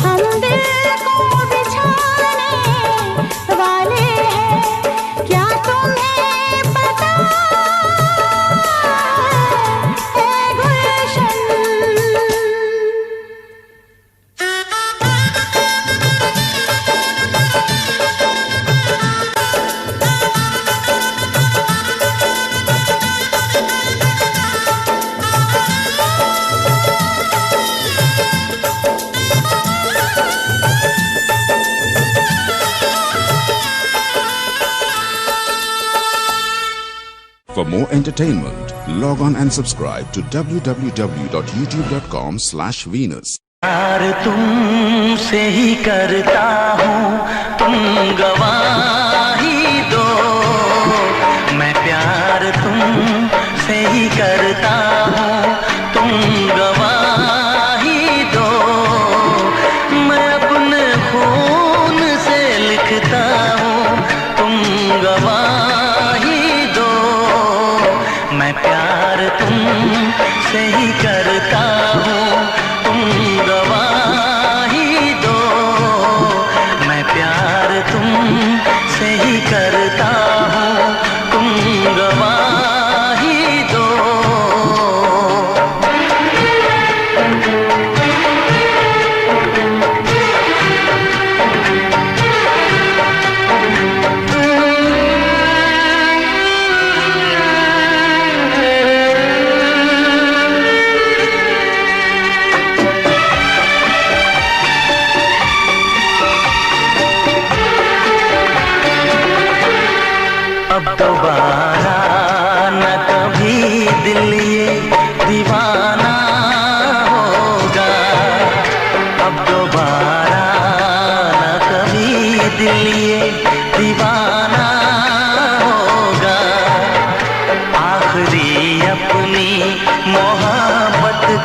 हम दिल को बिछाने वाले हैं। क्या तुम्हें पता है ऐ गुलशन। For more entertainment, log on and subscribe to www.youtube.com/Venus. प्यार तुमसे ही करता हूँ, तुम गवाही दो। मैं प्यार तुमसे ही करता हूँ, तुम गवाही दो। मैं अपने खून से लिखता हूँ, तुम गवाही दो। मैं प्यार तुमसे ही करता हूँ, तुम गवाही दो। मैं प्यार तुमसे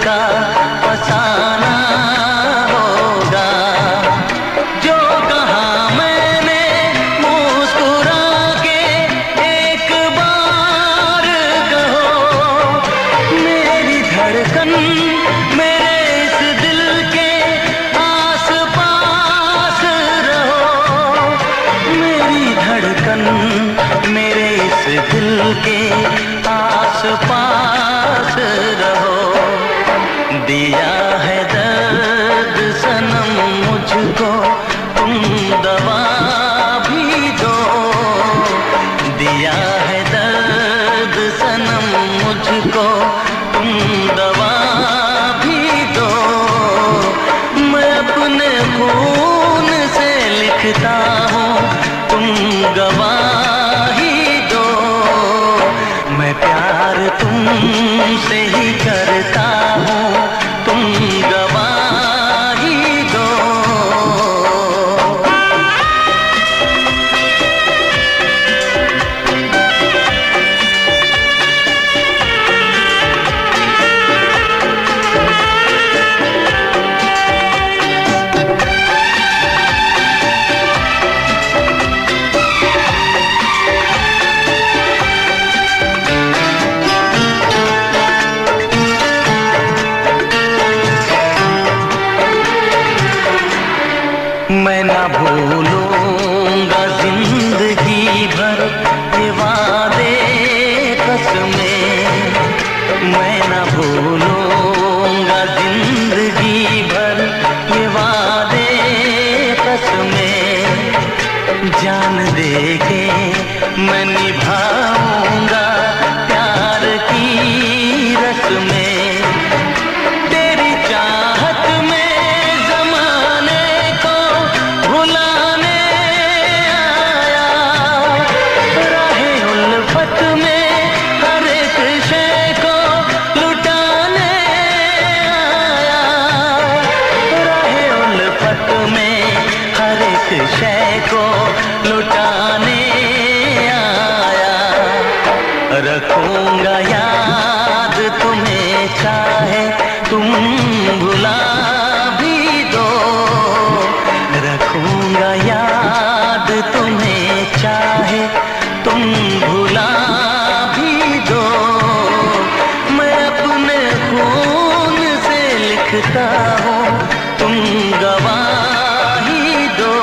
का फसाना होगा। जो कहा मैंने मुस्कुरा के एक बार कहो, मेरी धड़कन मेरे इस दिल के आस पास रहो, मेरी धड़कन मेरे इस दिल के आस पास रहो। दिया है दर्द सनम मुझको, तुम दवा भी दो। दिया है दर्द सनम मुझको, तुम दवा भी दो। मैं अपने खून से लिखता हूँ, तुम गवाही दो। मैं प्यार तुमसे ही करता हूँ, तुम गवाही दो। मैं ना भूलूंगा जिंदगी भर ये वादे कसमें। मैं ना भूलूंगा जिंदगी भर ये वादे कसमें। जान दे के मैं निभाऊंगा प्यार की रस्में। तेरी चाहत में जमाने को भुलाने आया, राहे उल्फत में हर एक शय को लुटाने आया। राहे उल्फत में हर एक शय को लुटाने आया। रखूंगा याद तुम्हें चाहे तुम भुला भी दो। रखूंगा याद तुम्हें चाहे तुम भुला भी दो। मैं अपने खून से लिखता हूँ, तुम गवाही दो।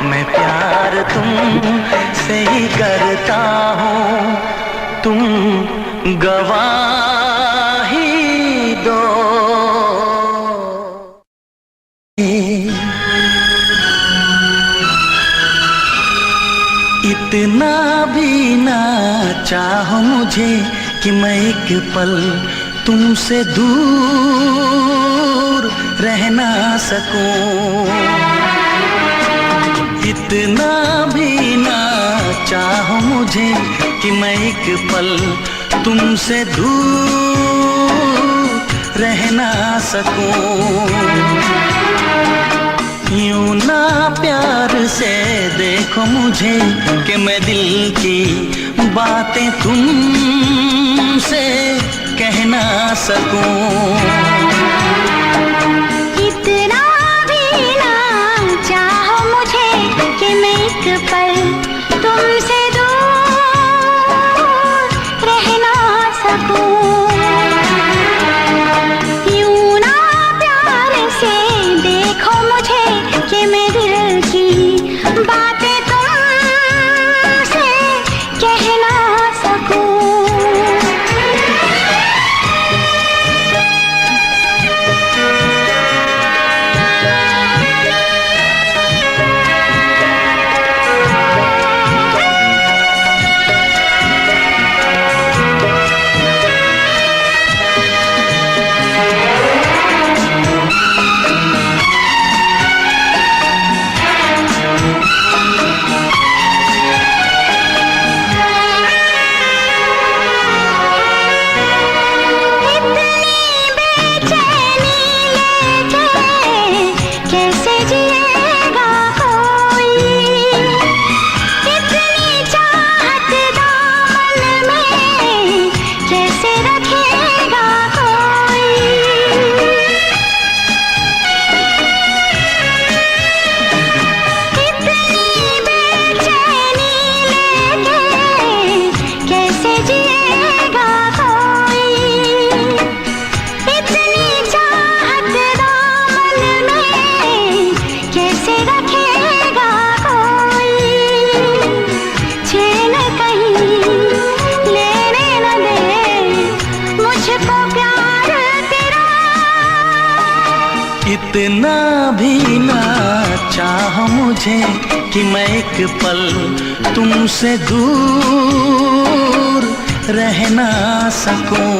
मैं प्यार तुमसे ही करता हूँ, तुम गवाही दो। इतना भी ना चाहो मुझे कि मैं एक पल तुमसे दूर रह ना सकूं। इतना भी ना चाहो मुझे कि मैं एक पल तुमसे दूर रह ना सकूं। यूं ना प्यार से देखो मुझे कि मैं दिल की बातें तुमसे कह ना सकूं। इतना भी ना चाहो मुझे कि मैं एक पल तुमसे दूर रह ना सकूं। यूं ना प्यार से देखो मुझे कि मैं दिल की बातें तुमसे कह ना सकूं। प्यार तेरा। इतना भी ना चाह मुझे कि मैं एक पल तुमसे दूर रह ना सकूं।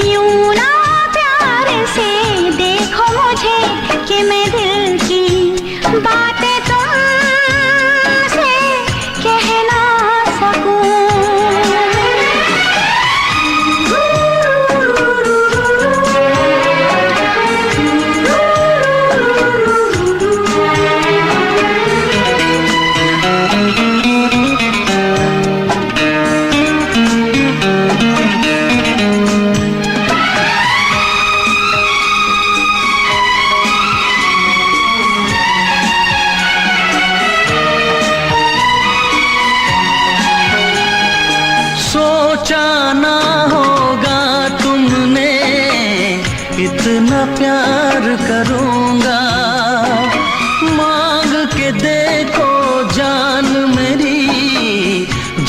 यूं ना प्यार से देखो मुझे कि मैं दिल की बातें तुमसे कह ना सकूं। सोचा ना होगा तुमने इतना प्यार करूंगा। मांग के देखो जान मेरी,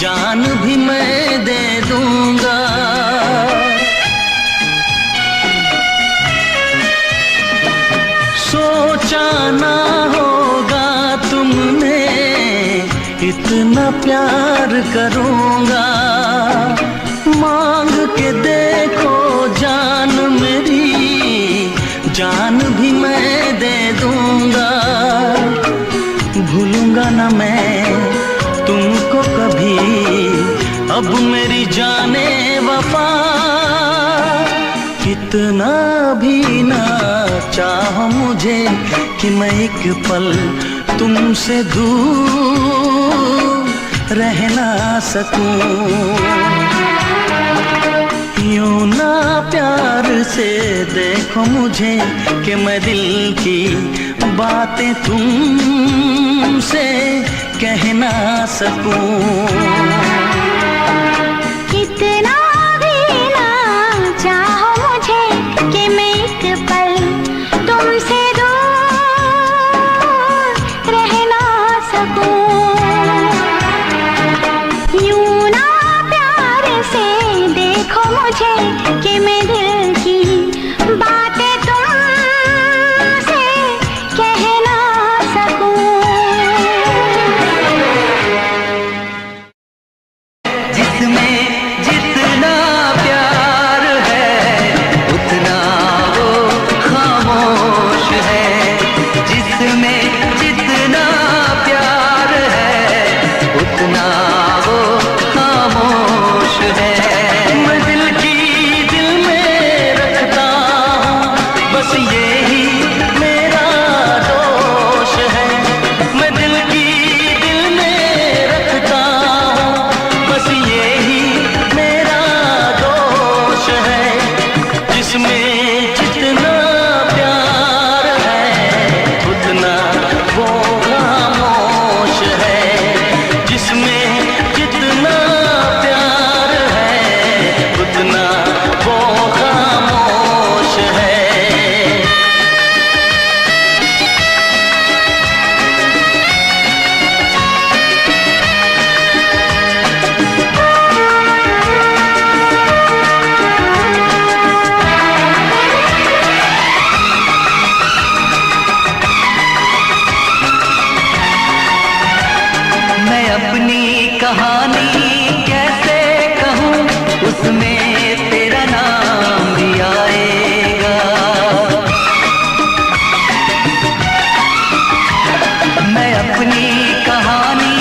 जान भी मैं दे दूंगा। सोचा ना होगा तुमने इतना प्यार करूंगा। मांग के देखो जान मेरी, जान भी मैं दे दूंगा। भूलूंगा ना मैं तुमको कभी, अब मेरी जाने वफा। कितना भी ना चाह मुझे कि मैं एक पल तुमसे दूर रह ना सकूं। यूं ना प्यार से देखो मुझे कि मैं दिल की बातें तुमसे कह ना सकूं। कितना भी ना चाहो मुझे कि मैं एक पल तुमसे दूर रह ना सकूं। यूं ना प्यार से देखो मुझे कि मैं दिल की बातें तुमसे कह ना सकूं। जिसमें जितना प्यार है उतना वो खामोश है। जिसमें जितना प्यार है उतना वो खामोश है। मैं दिल की दिल में रखता हूँ, बस यही मेरा दोष है। मैं दिल की दिल में रखता हूँ, बस यही मेरा दोष है। जिसमें जितना प्यार है उतना वो खामोश है। जिसमें जितना प्यार है उतना वो खामोश है। मैं अपनी कहानी कैसे कहूँ, उसमें तेरा नाम भी आएगा। मैं अपनी कहानी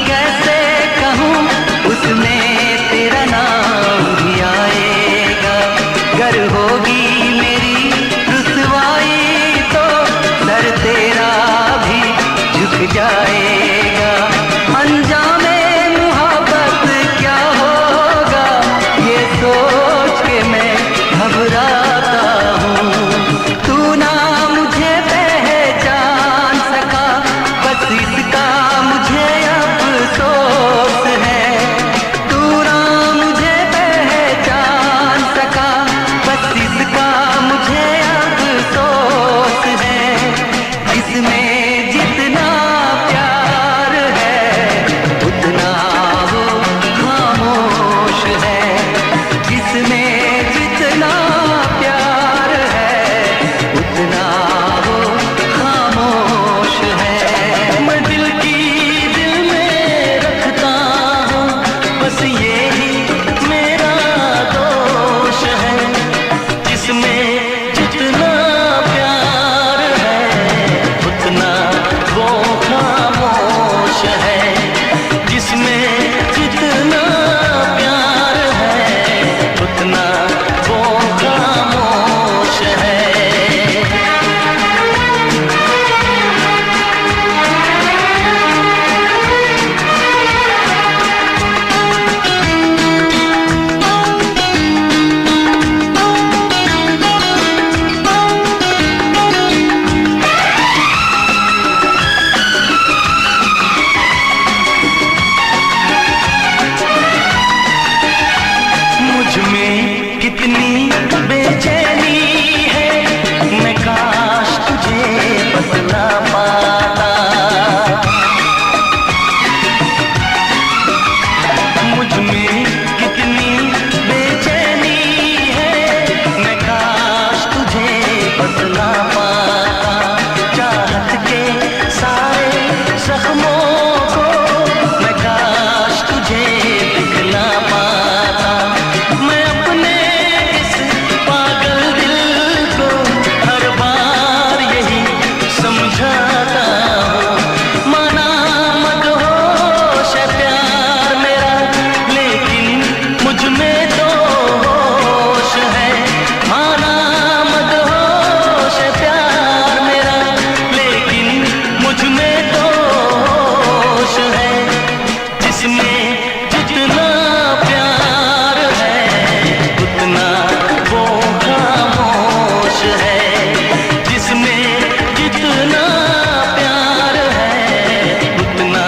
कैसे कहूँ, उसमें तेरा नाम भी आएगा। गर होगी मेरी रुसवाई तो सर तेरा भी झुक जाएगा। अंजामे मुहब्बत क्या होगा, ये सोच के मैं घबराता हूँ। तू ना मुझे पहचान सका, बस इसका मुझे अफसोस है। तू ना मुझे पहचान सका, बस इसका मुझे अफसोस है। जिसमें जितना प्यार है उतना वो खामोश है। में कितनी बेचैनी है, मैं काश तुझे बतला पाता। मुझ में कितनी बेचैनी है, मैं काश तुझे बतला पाता। चाहत के सारे जख्मों को मैं काश तुझे दिखला पाता। मैं अपने इस पागल दिल को हर बार यही समझाता हूँ। माना मदहोश है प्यार मेरा, लेकिन मुझ में तो होश है। माना मदहोश है प्यार मेरा, लेकिन मुझ में तो होश है। जिसमें जितना प्यार है उतना वो खामोश है। जिसमें जितना प्यार है उतना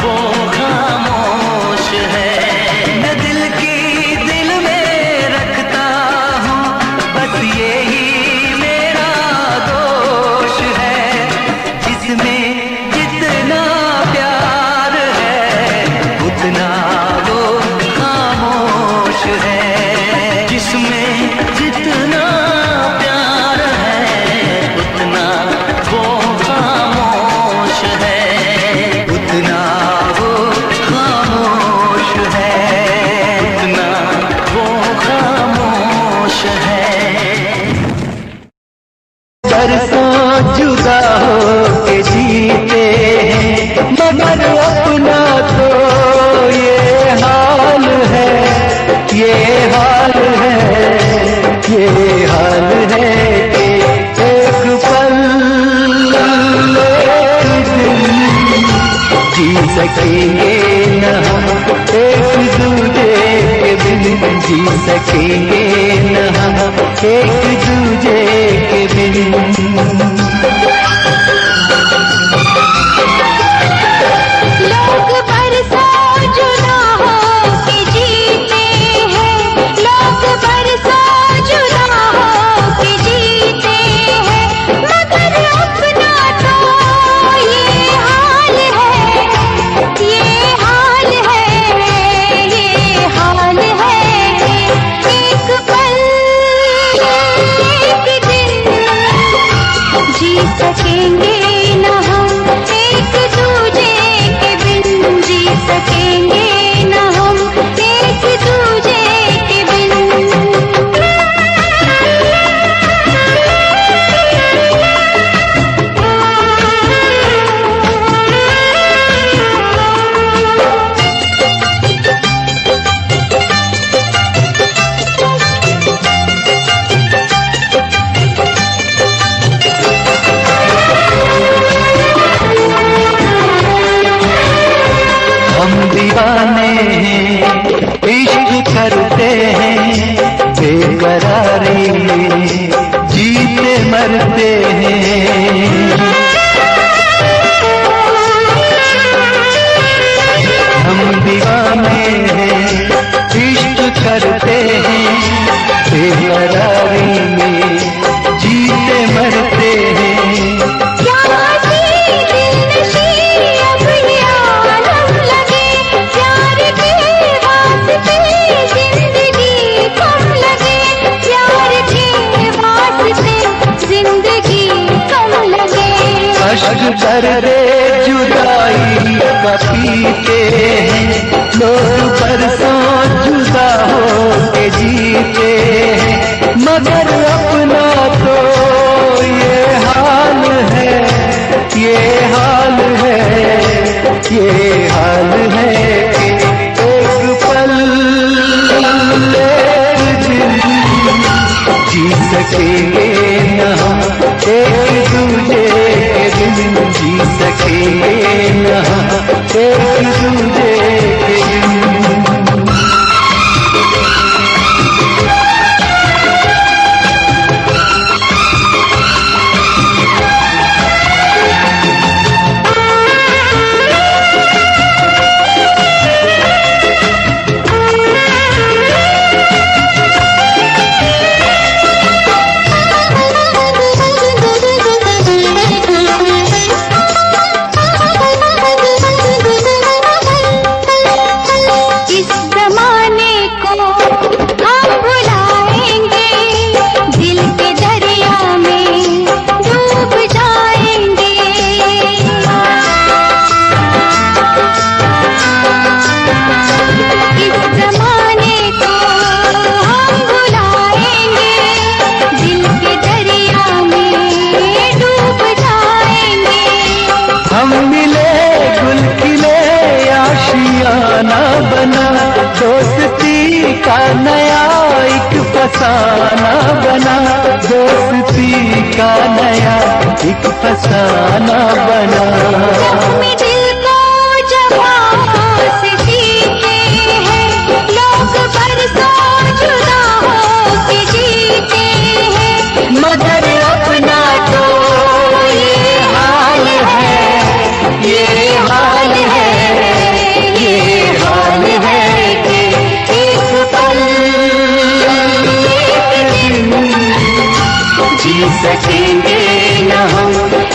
वो खामोश है। मैं दिल की दिल में रखता हूँ, बस यही मेरा दोष है। जिसमें जितना प्यार है उतना वो खामोश है। जिसमें जितना प्यार है उतना वो खामोश है। उतना वो खामोश है। उतना वो खामोश है। बरसों जुदा हो के जीते हैं, मगर अपना तो ये हाल है। ये हाल है, ये हाल है कि एक पल एक दिन जी सकेंगे न हम, एक दूजे के बिन जी सकेंगे न हम, एक दूजे के बिन। लोग बरसों जुदा हो के जीते हैं, लोग बरसों जुदा हो के जीते हैं, मगर अपना तो ये हाल है। ये हाल है, ये हाल है कि एक पल एक दिन जी सकेंगे न हम, एक दूजे के बिन जी सकेंगे न हम, एक दूजे के बिन। हम दीवाने हैं, इश्क करते हैं, बेकरारी में जीते मरते हैं। हम दीवाने हैं, इश्क करते हैं, बेकरारी में जीते मरते हैं। अश्क दर्द जुदाई का पीते हैं, लोग बरसों जुदा हो के जीते हैं, मगर अपना तो ये हाल है। ये हाल है, ये हाल है कि एक पल एक दिन जी सकेंगे न हम, एक दूजे के बिन जी सकेंगे न हम, एक दूजे के बिन। अफसाना बना, दोस्ती का नया एक फसाना बना। जख्मी दिल को जवां से जीते हैं लोग, बरसों जुदा होके जीते हैं, मगर अपना तो ये हाल है, ये हाल है, ये हाल है कि एक पल एक दिन जी सकेंगे न हम,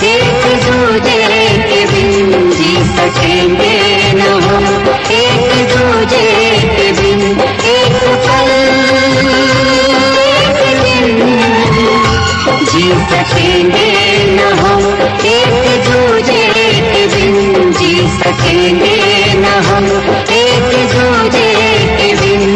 एक दूजे के बिन जी सकेंगे न हम, एक दूजे के बिन एक पल एक दिन जी सकेंगे न हम, एक दूजे के बिन जी सकेंगे न हम, एक दूजे के बिन।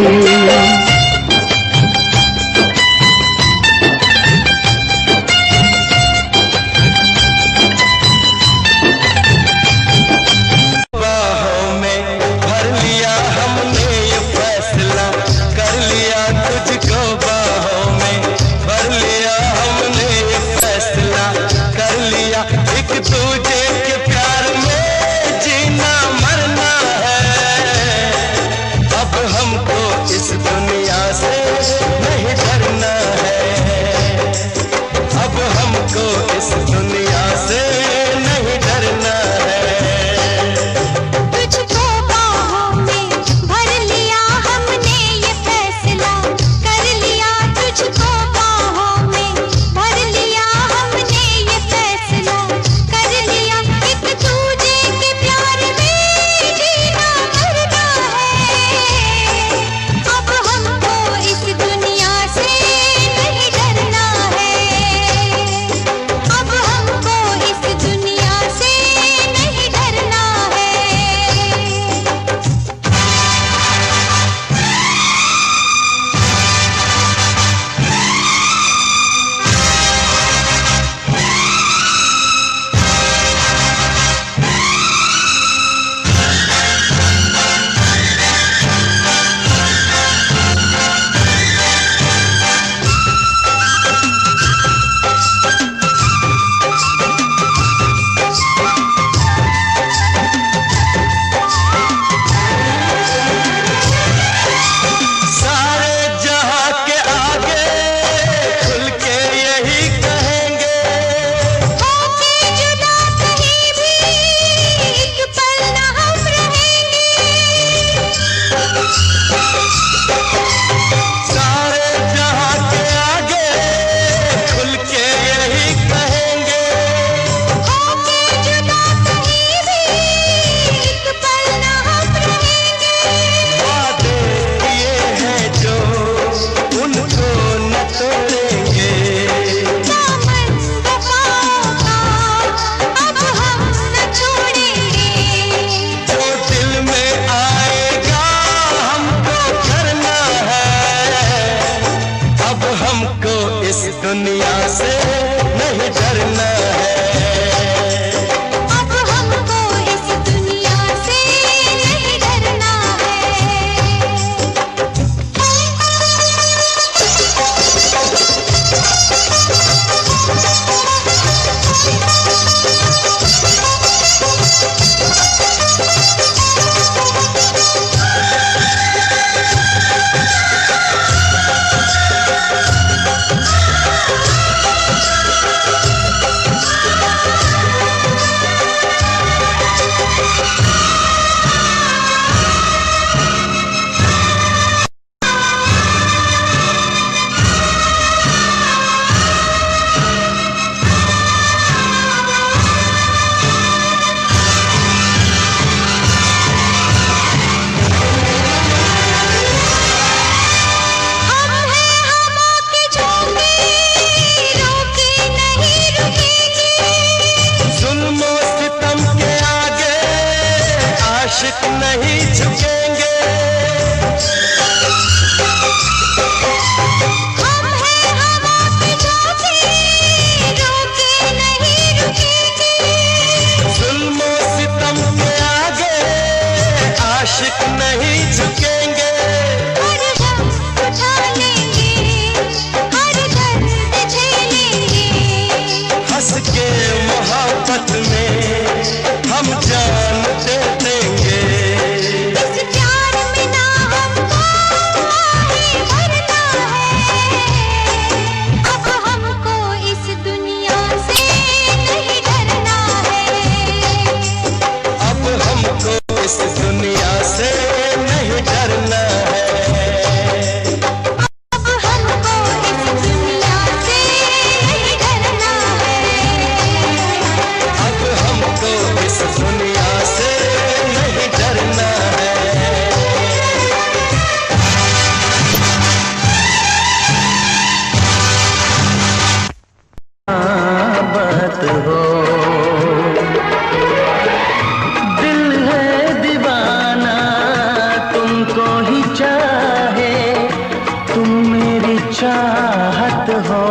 चाहत हो।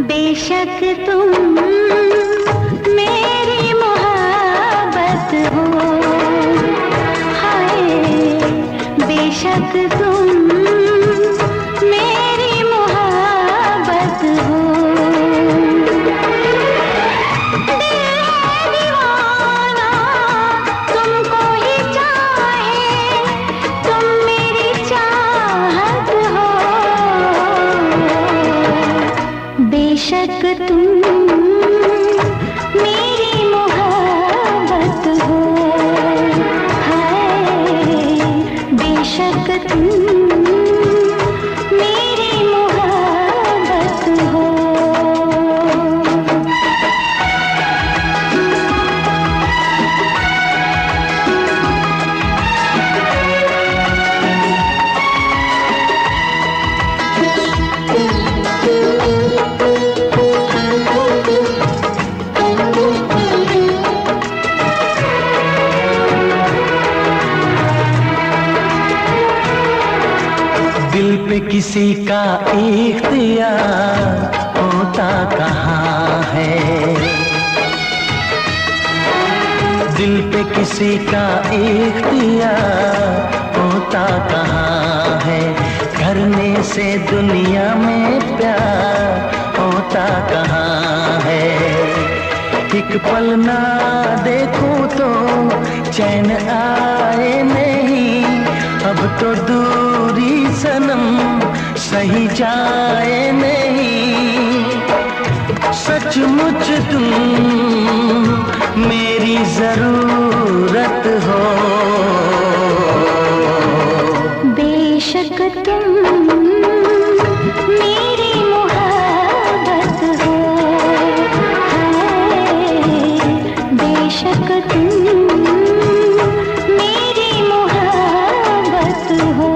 बेशक तुम मेरी मोहब्बत हो, हाय बेशक तुम मेरी मोहब्बत हो। दिल है दीवाना तुमको ही चाहे, तुम मेरी चाहत हो। बेशक तुम मेरी मोहब्बत हो, हाय बेशक तुम मेरी मोहब्बत हो। दिल पे किसी का इख्तियार होता कहाँ है, दिल पे किसी का इख्तियार होता कहाँ है। करने से दुनिया में प्यार होता कहाँ है। एक पल ना देखूं तो चैन आए नहीं, अब तो दूरी सनम सही जाए नहीं। सचमुच तुम मेरी जरूरत हो। बेशक तुम मेरी मोहब्बत हो, हाय बेशक तुम मेरी मोहब्बत हो।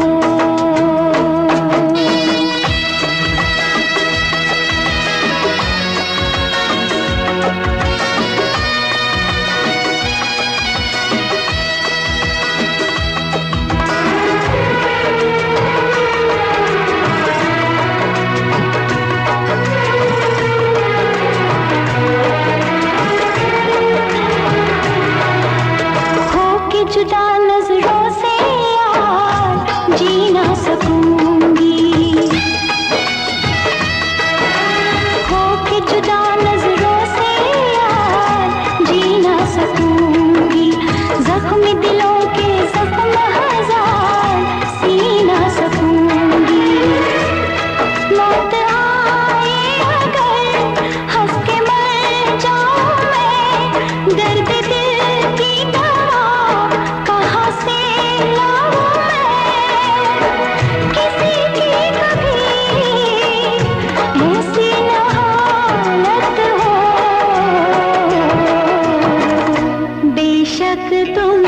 जुदा नजरों से यार जी ना सकूंगी, हो के जुदा नजरों से यार जी ना सकूंगी। जख्म दिलों के जख्म हजार सी ना सकूंगी। मौत आए अगर हंस के मर जाऊं मैं, दर्द दिल की दवा कहाँ से लाऊं मैं। किसी की कभी ऐसी न हालत हो। बेशक तुम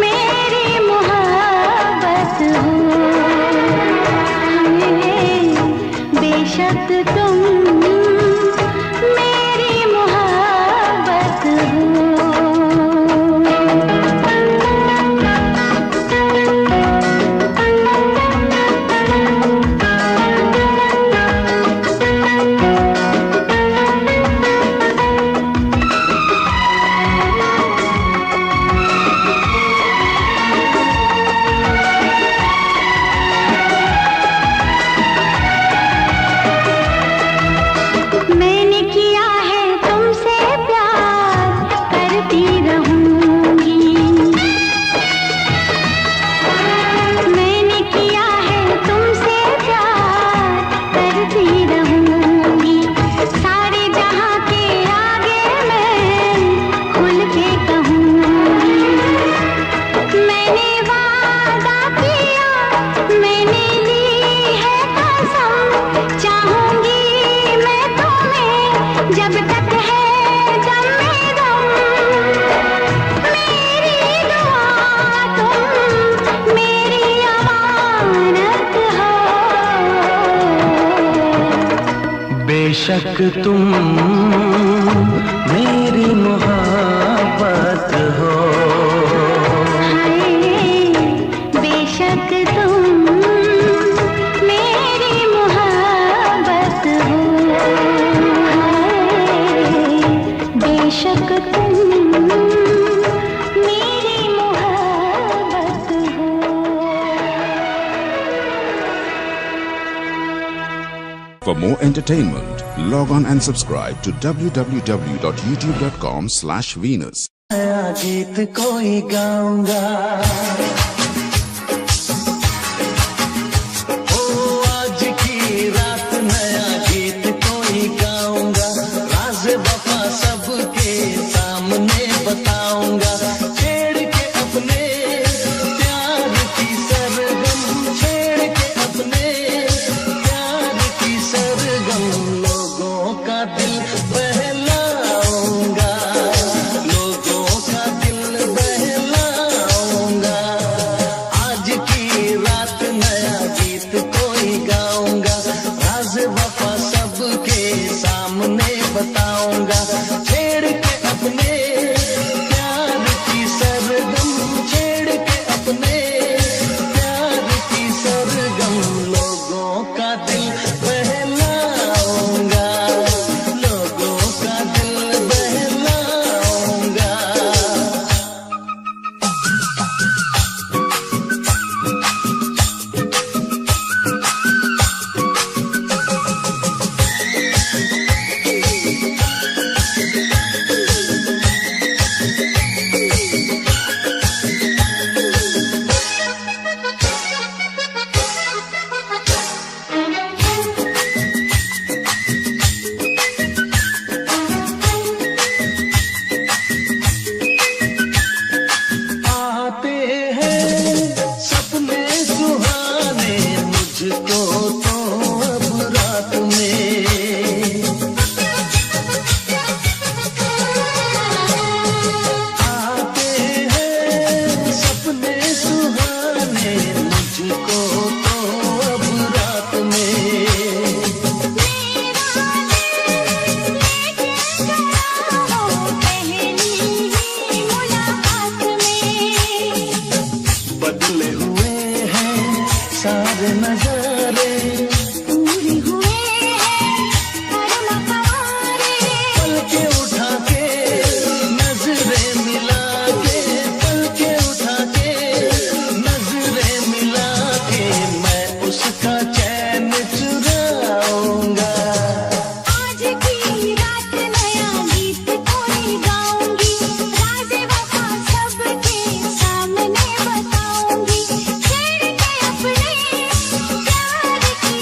मेरी मोहब्बत हो, बेशक तुम मेरी मोहब्बत हो। मैंने किया है तुमसे प्यार, करती रहूंगी। मैंने किया है तुमसे प्यार, करती रहूंगी। सारे जहां के आगे मैं खुल के कहूंगी। मैंने वादा किया, मैंने ली है कसम, चाहूंगी मैं तुम्हें जब तक है दम में दम। मेरी दुआ तुम मेरी अमानत हो। बेशक तुम मेरी मोहब्बत हो, हाय बेशक तुम For more entertainment, log on and subscribe to www.youtube.com/Venus. नया गीत कोई गाऊंगा, ओ आज की रात नया गीत कोई गाऊंगा, राज वफा सबके सामने बताऊंगा, छेड़ के अपने प्यार की सरगम, छेड़ के अपने प्यार की सरगम, लोगों का दिल बहलाऊंगा, लोगों का दिल बहलाऊंगा, आज की रात नया गीत कोई गाऊंगा, राज वफा सबके सामने बताऊंगा, छेड़ के अपने प्यार की सरगम, छेड़ के अपने प्यार की सरगम, लोगों का दिल बहलाऊंगा, लोगों का दिल बहलाऊंगा। आते हैं सपने सुहाने मुझको तो अब रात में, आते हैं सपने सुहाने मुझको तो अब रात में, बदले हुए हैं सारे नजारे, पलके उठा के नजरें मिला के, पलके उठा के नजरें मिला के, मैं उसका चैन चुराऊंगा, आज की रात नया गीत कोई गाऊंगी, राज वफा सबके सामने बताऊंगी, छेड़ के अपने प्यार की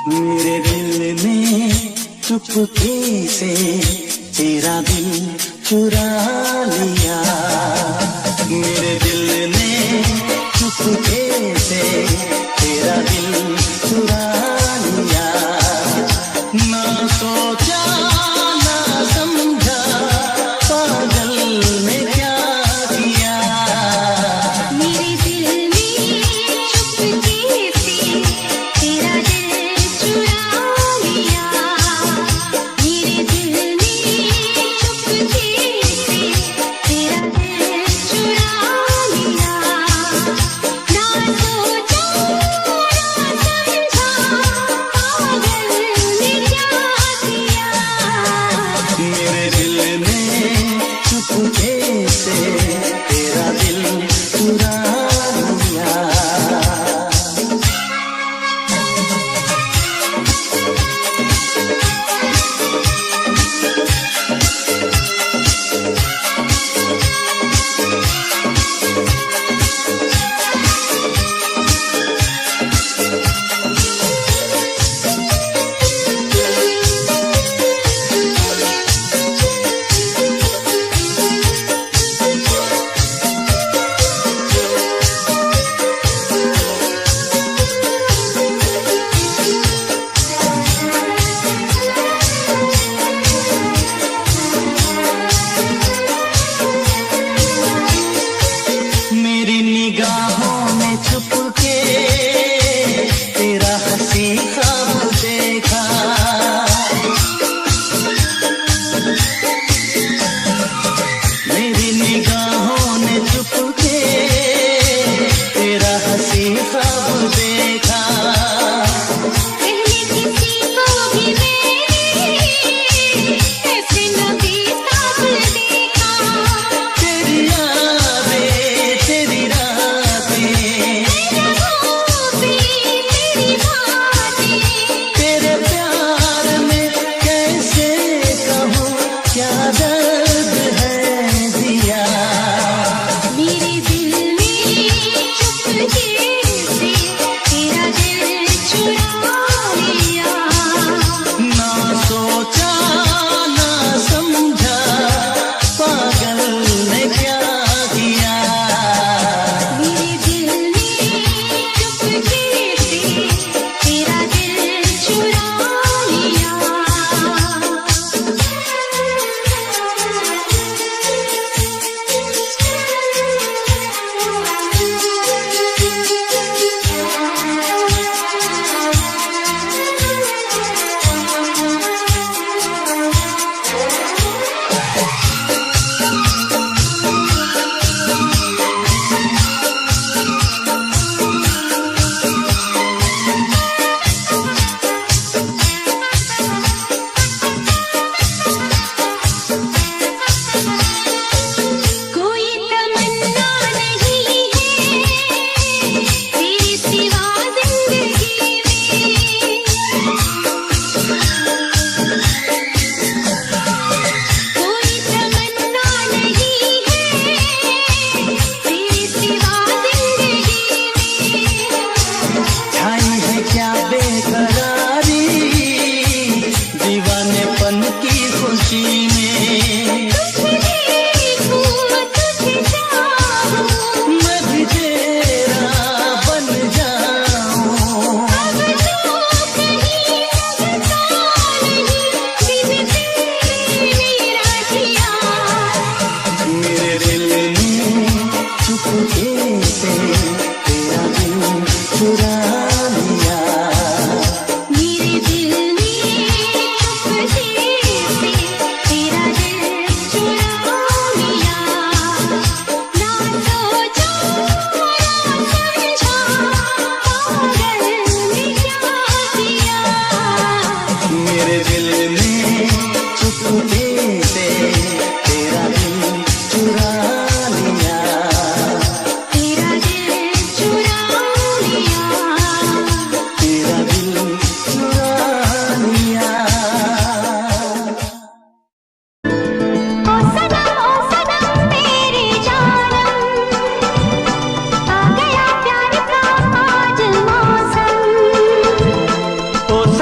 मेरे दिल ने चुपके से तेरा दिल चुरा लिया, मेरे दिल ने चुपके से तेरा दिल चुरा लिया। ना सोचा ना समझा पागल ने क्या किया। मेरे दिल में चुपके से तेरा दिल चुरा लिया, मेरे दिल ने चुपके से तेरा दिल चुरा लिया। ना सोचा ना समझा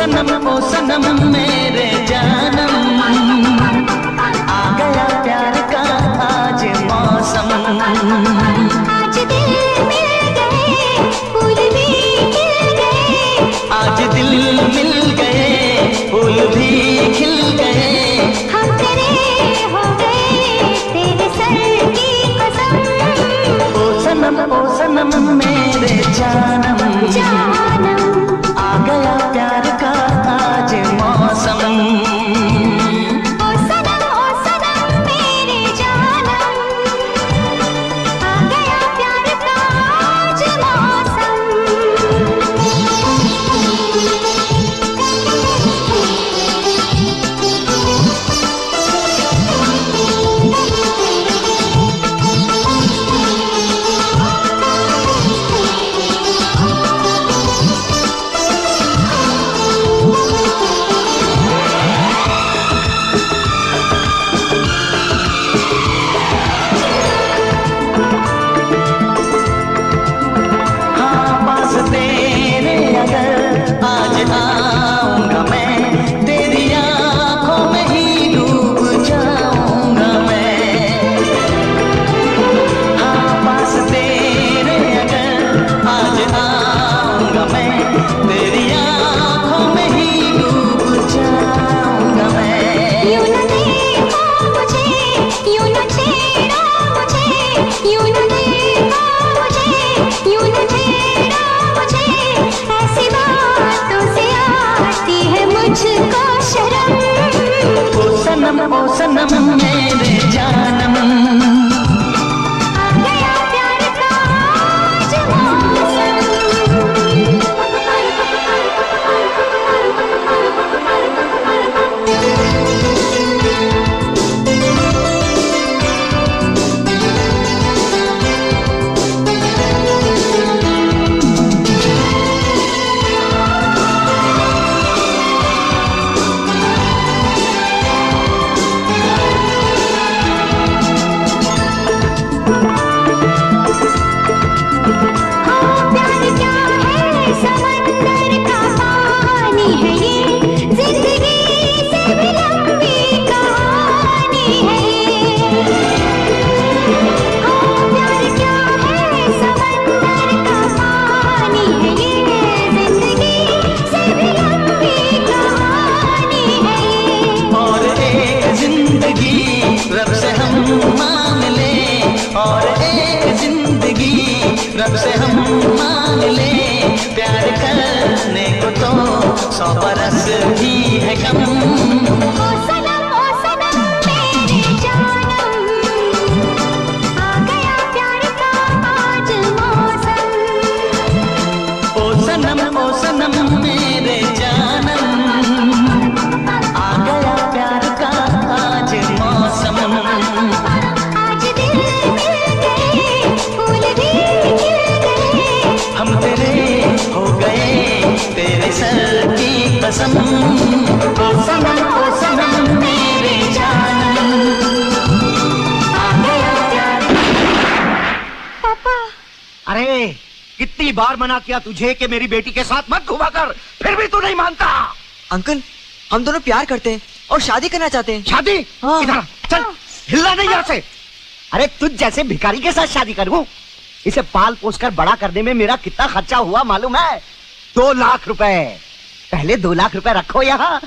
सनम मेरे जानम, आ गया प्यार का आज मौसम। आज दिल मिल गए, फूल भी खिल गए। आज दिल मिल गए, फूल भी खिल गए। हम तेरे हो गए, तेरे सर की कसम। ओ सनम मेरे जानम, जानम, आ गया प्यार का आज मौसम। ओ सनम मेरे जानम, आ गया प्यार का आज मौसम। हाँ पास तेरे अगर आज आऊंगा मैं, तेरी आंखों में ही डूब जाऊंगा मैं। हाँ पास तेरे अगर आज आऊंगा मैं, तेरी आंखों में ही डूब जाऊंगा मैं। यूं न देखो मुझे, यूं न छेड़ो मुझे, यूं न देखो मुझे, यूं न छेड़ो मुझे। ऐसी बातों से आती है मुझको शर्म। ओ सनम मेरे जानम, आ गया प्यार का आज प्यार क्या है, समंदर का पानी है ये, जिंदगी से भी लंबी कहानी है ये। प्यार क्या है, समंदर का पानी है ये, जिंदगी से भी लंबी कहानी है ये। और एक जिंदगी रब से हम मांग ले, और एक जिंदगी रब से हम मांग ले। प्यार करने को तो 100 बरस भी है कम। ओ सनम मेरे जानम, आ गया प्यार का आज मौसम। ओ सनम मेरे जानम, आ गया प्यार का आज मौसम। आज दिल मिल गए, फूल भी खिल गए। हम तेरे हो गए, तेरे सर की कसम। ओ सनम मेरे जानम, आ गया प्यार। पापा, अरे कितनी बार मना किया तुझे कि मेरी बेटी के साथ मत घुमा कर, फिर भी तू नहीं मानता। अंकल, हम दोनों प्यार करते हैं और शादी करना चाहते हैं। शादी? हाँ। इधर आ, चल, हिलना नहीं यहाँ से। अरे तुझ जैसे भिखारी के साथ शादी करूं? इसे पाल पोस कर बड़ा करने में मेरा कितना खर्चा हुआ मालूम है? 2 लाख रुपए। पहले 2 लाख रुपए रखो यहाँ,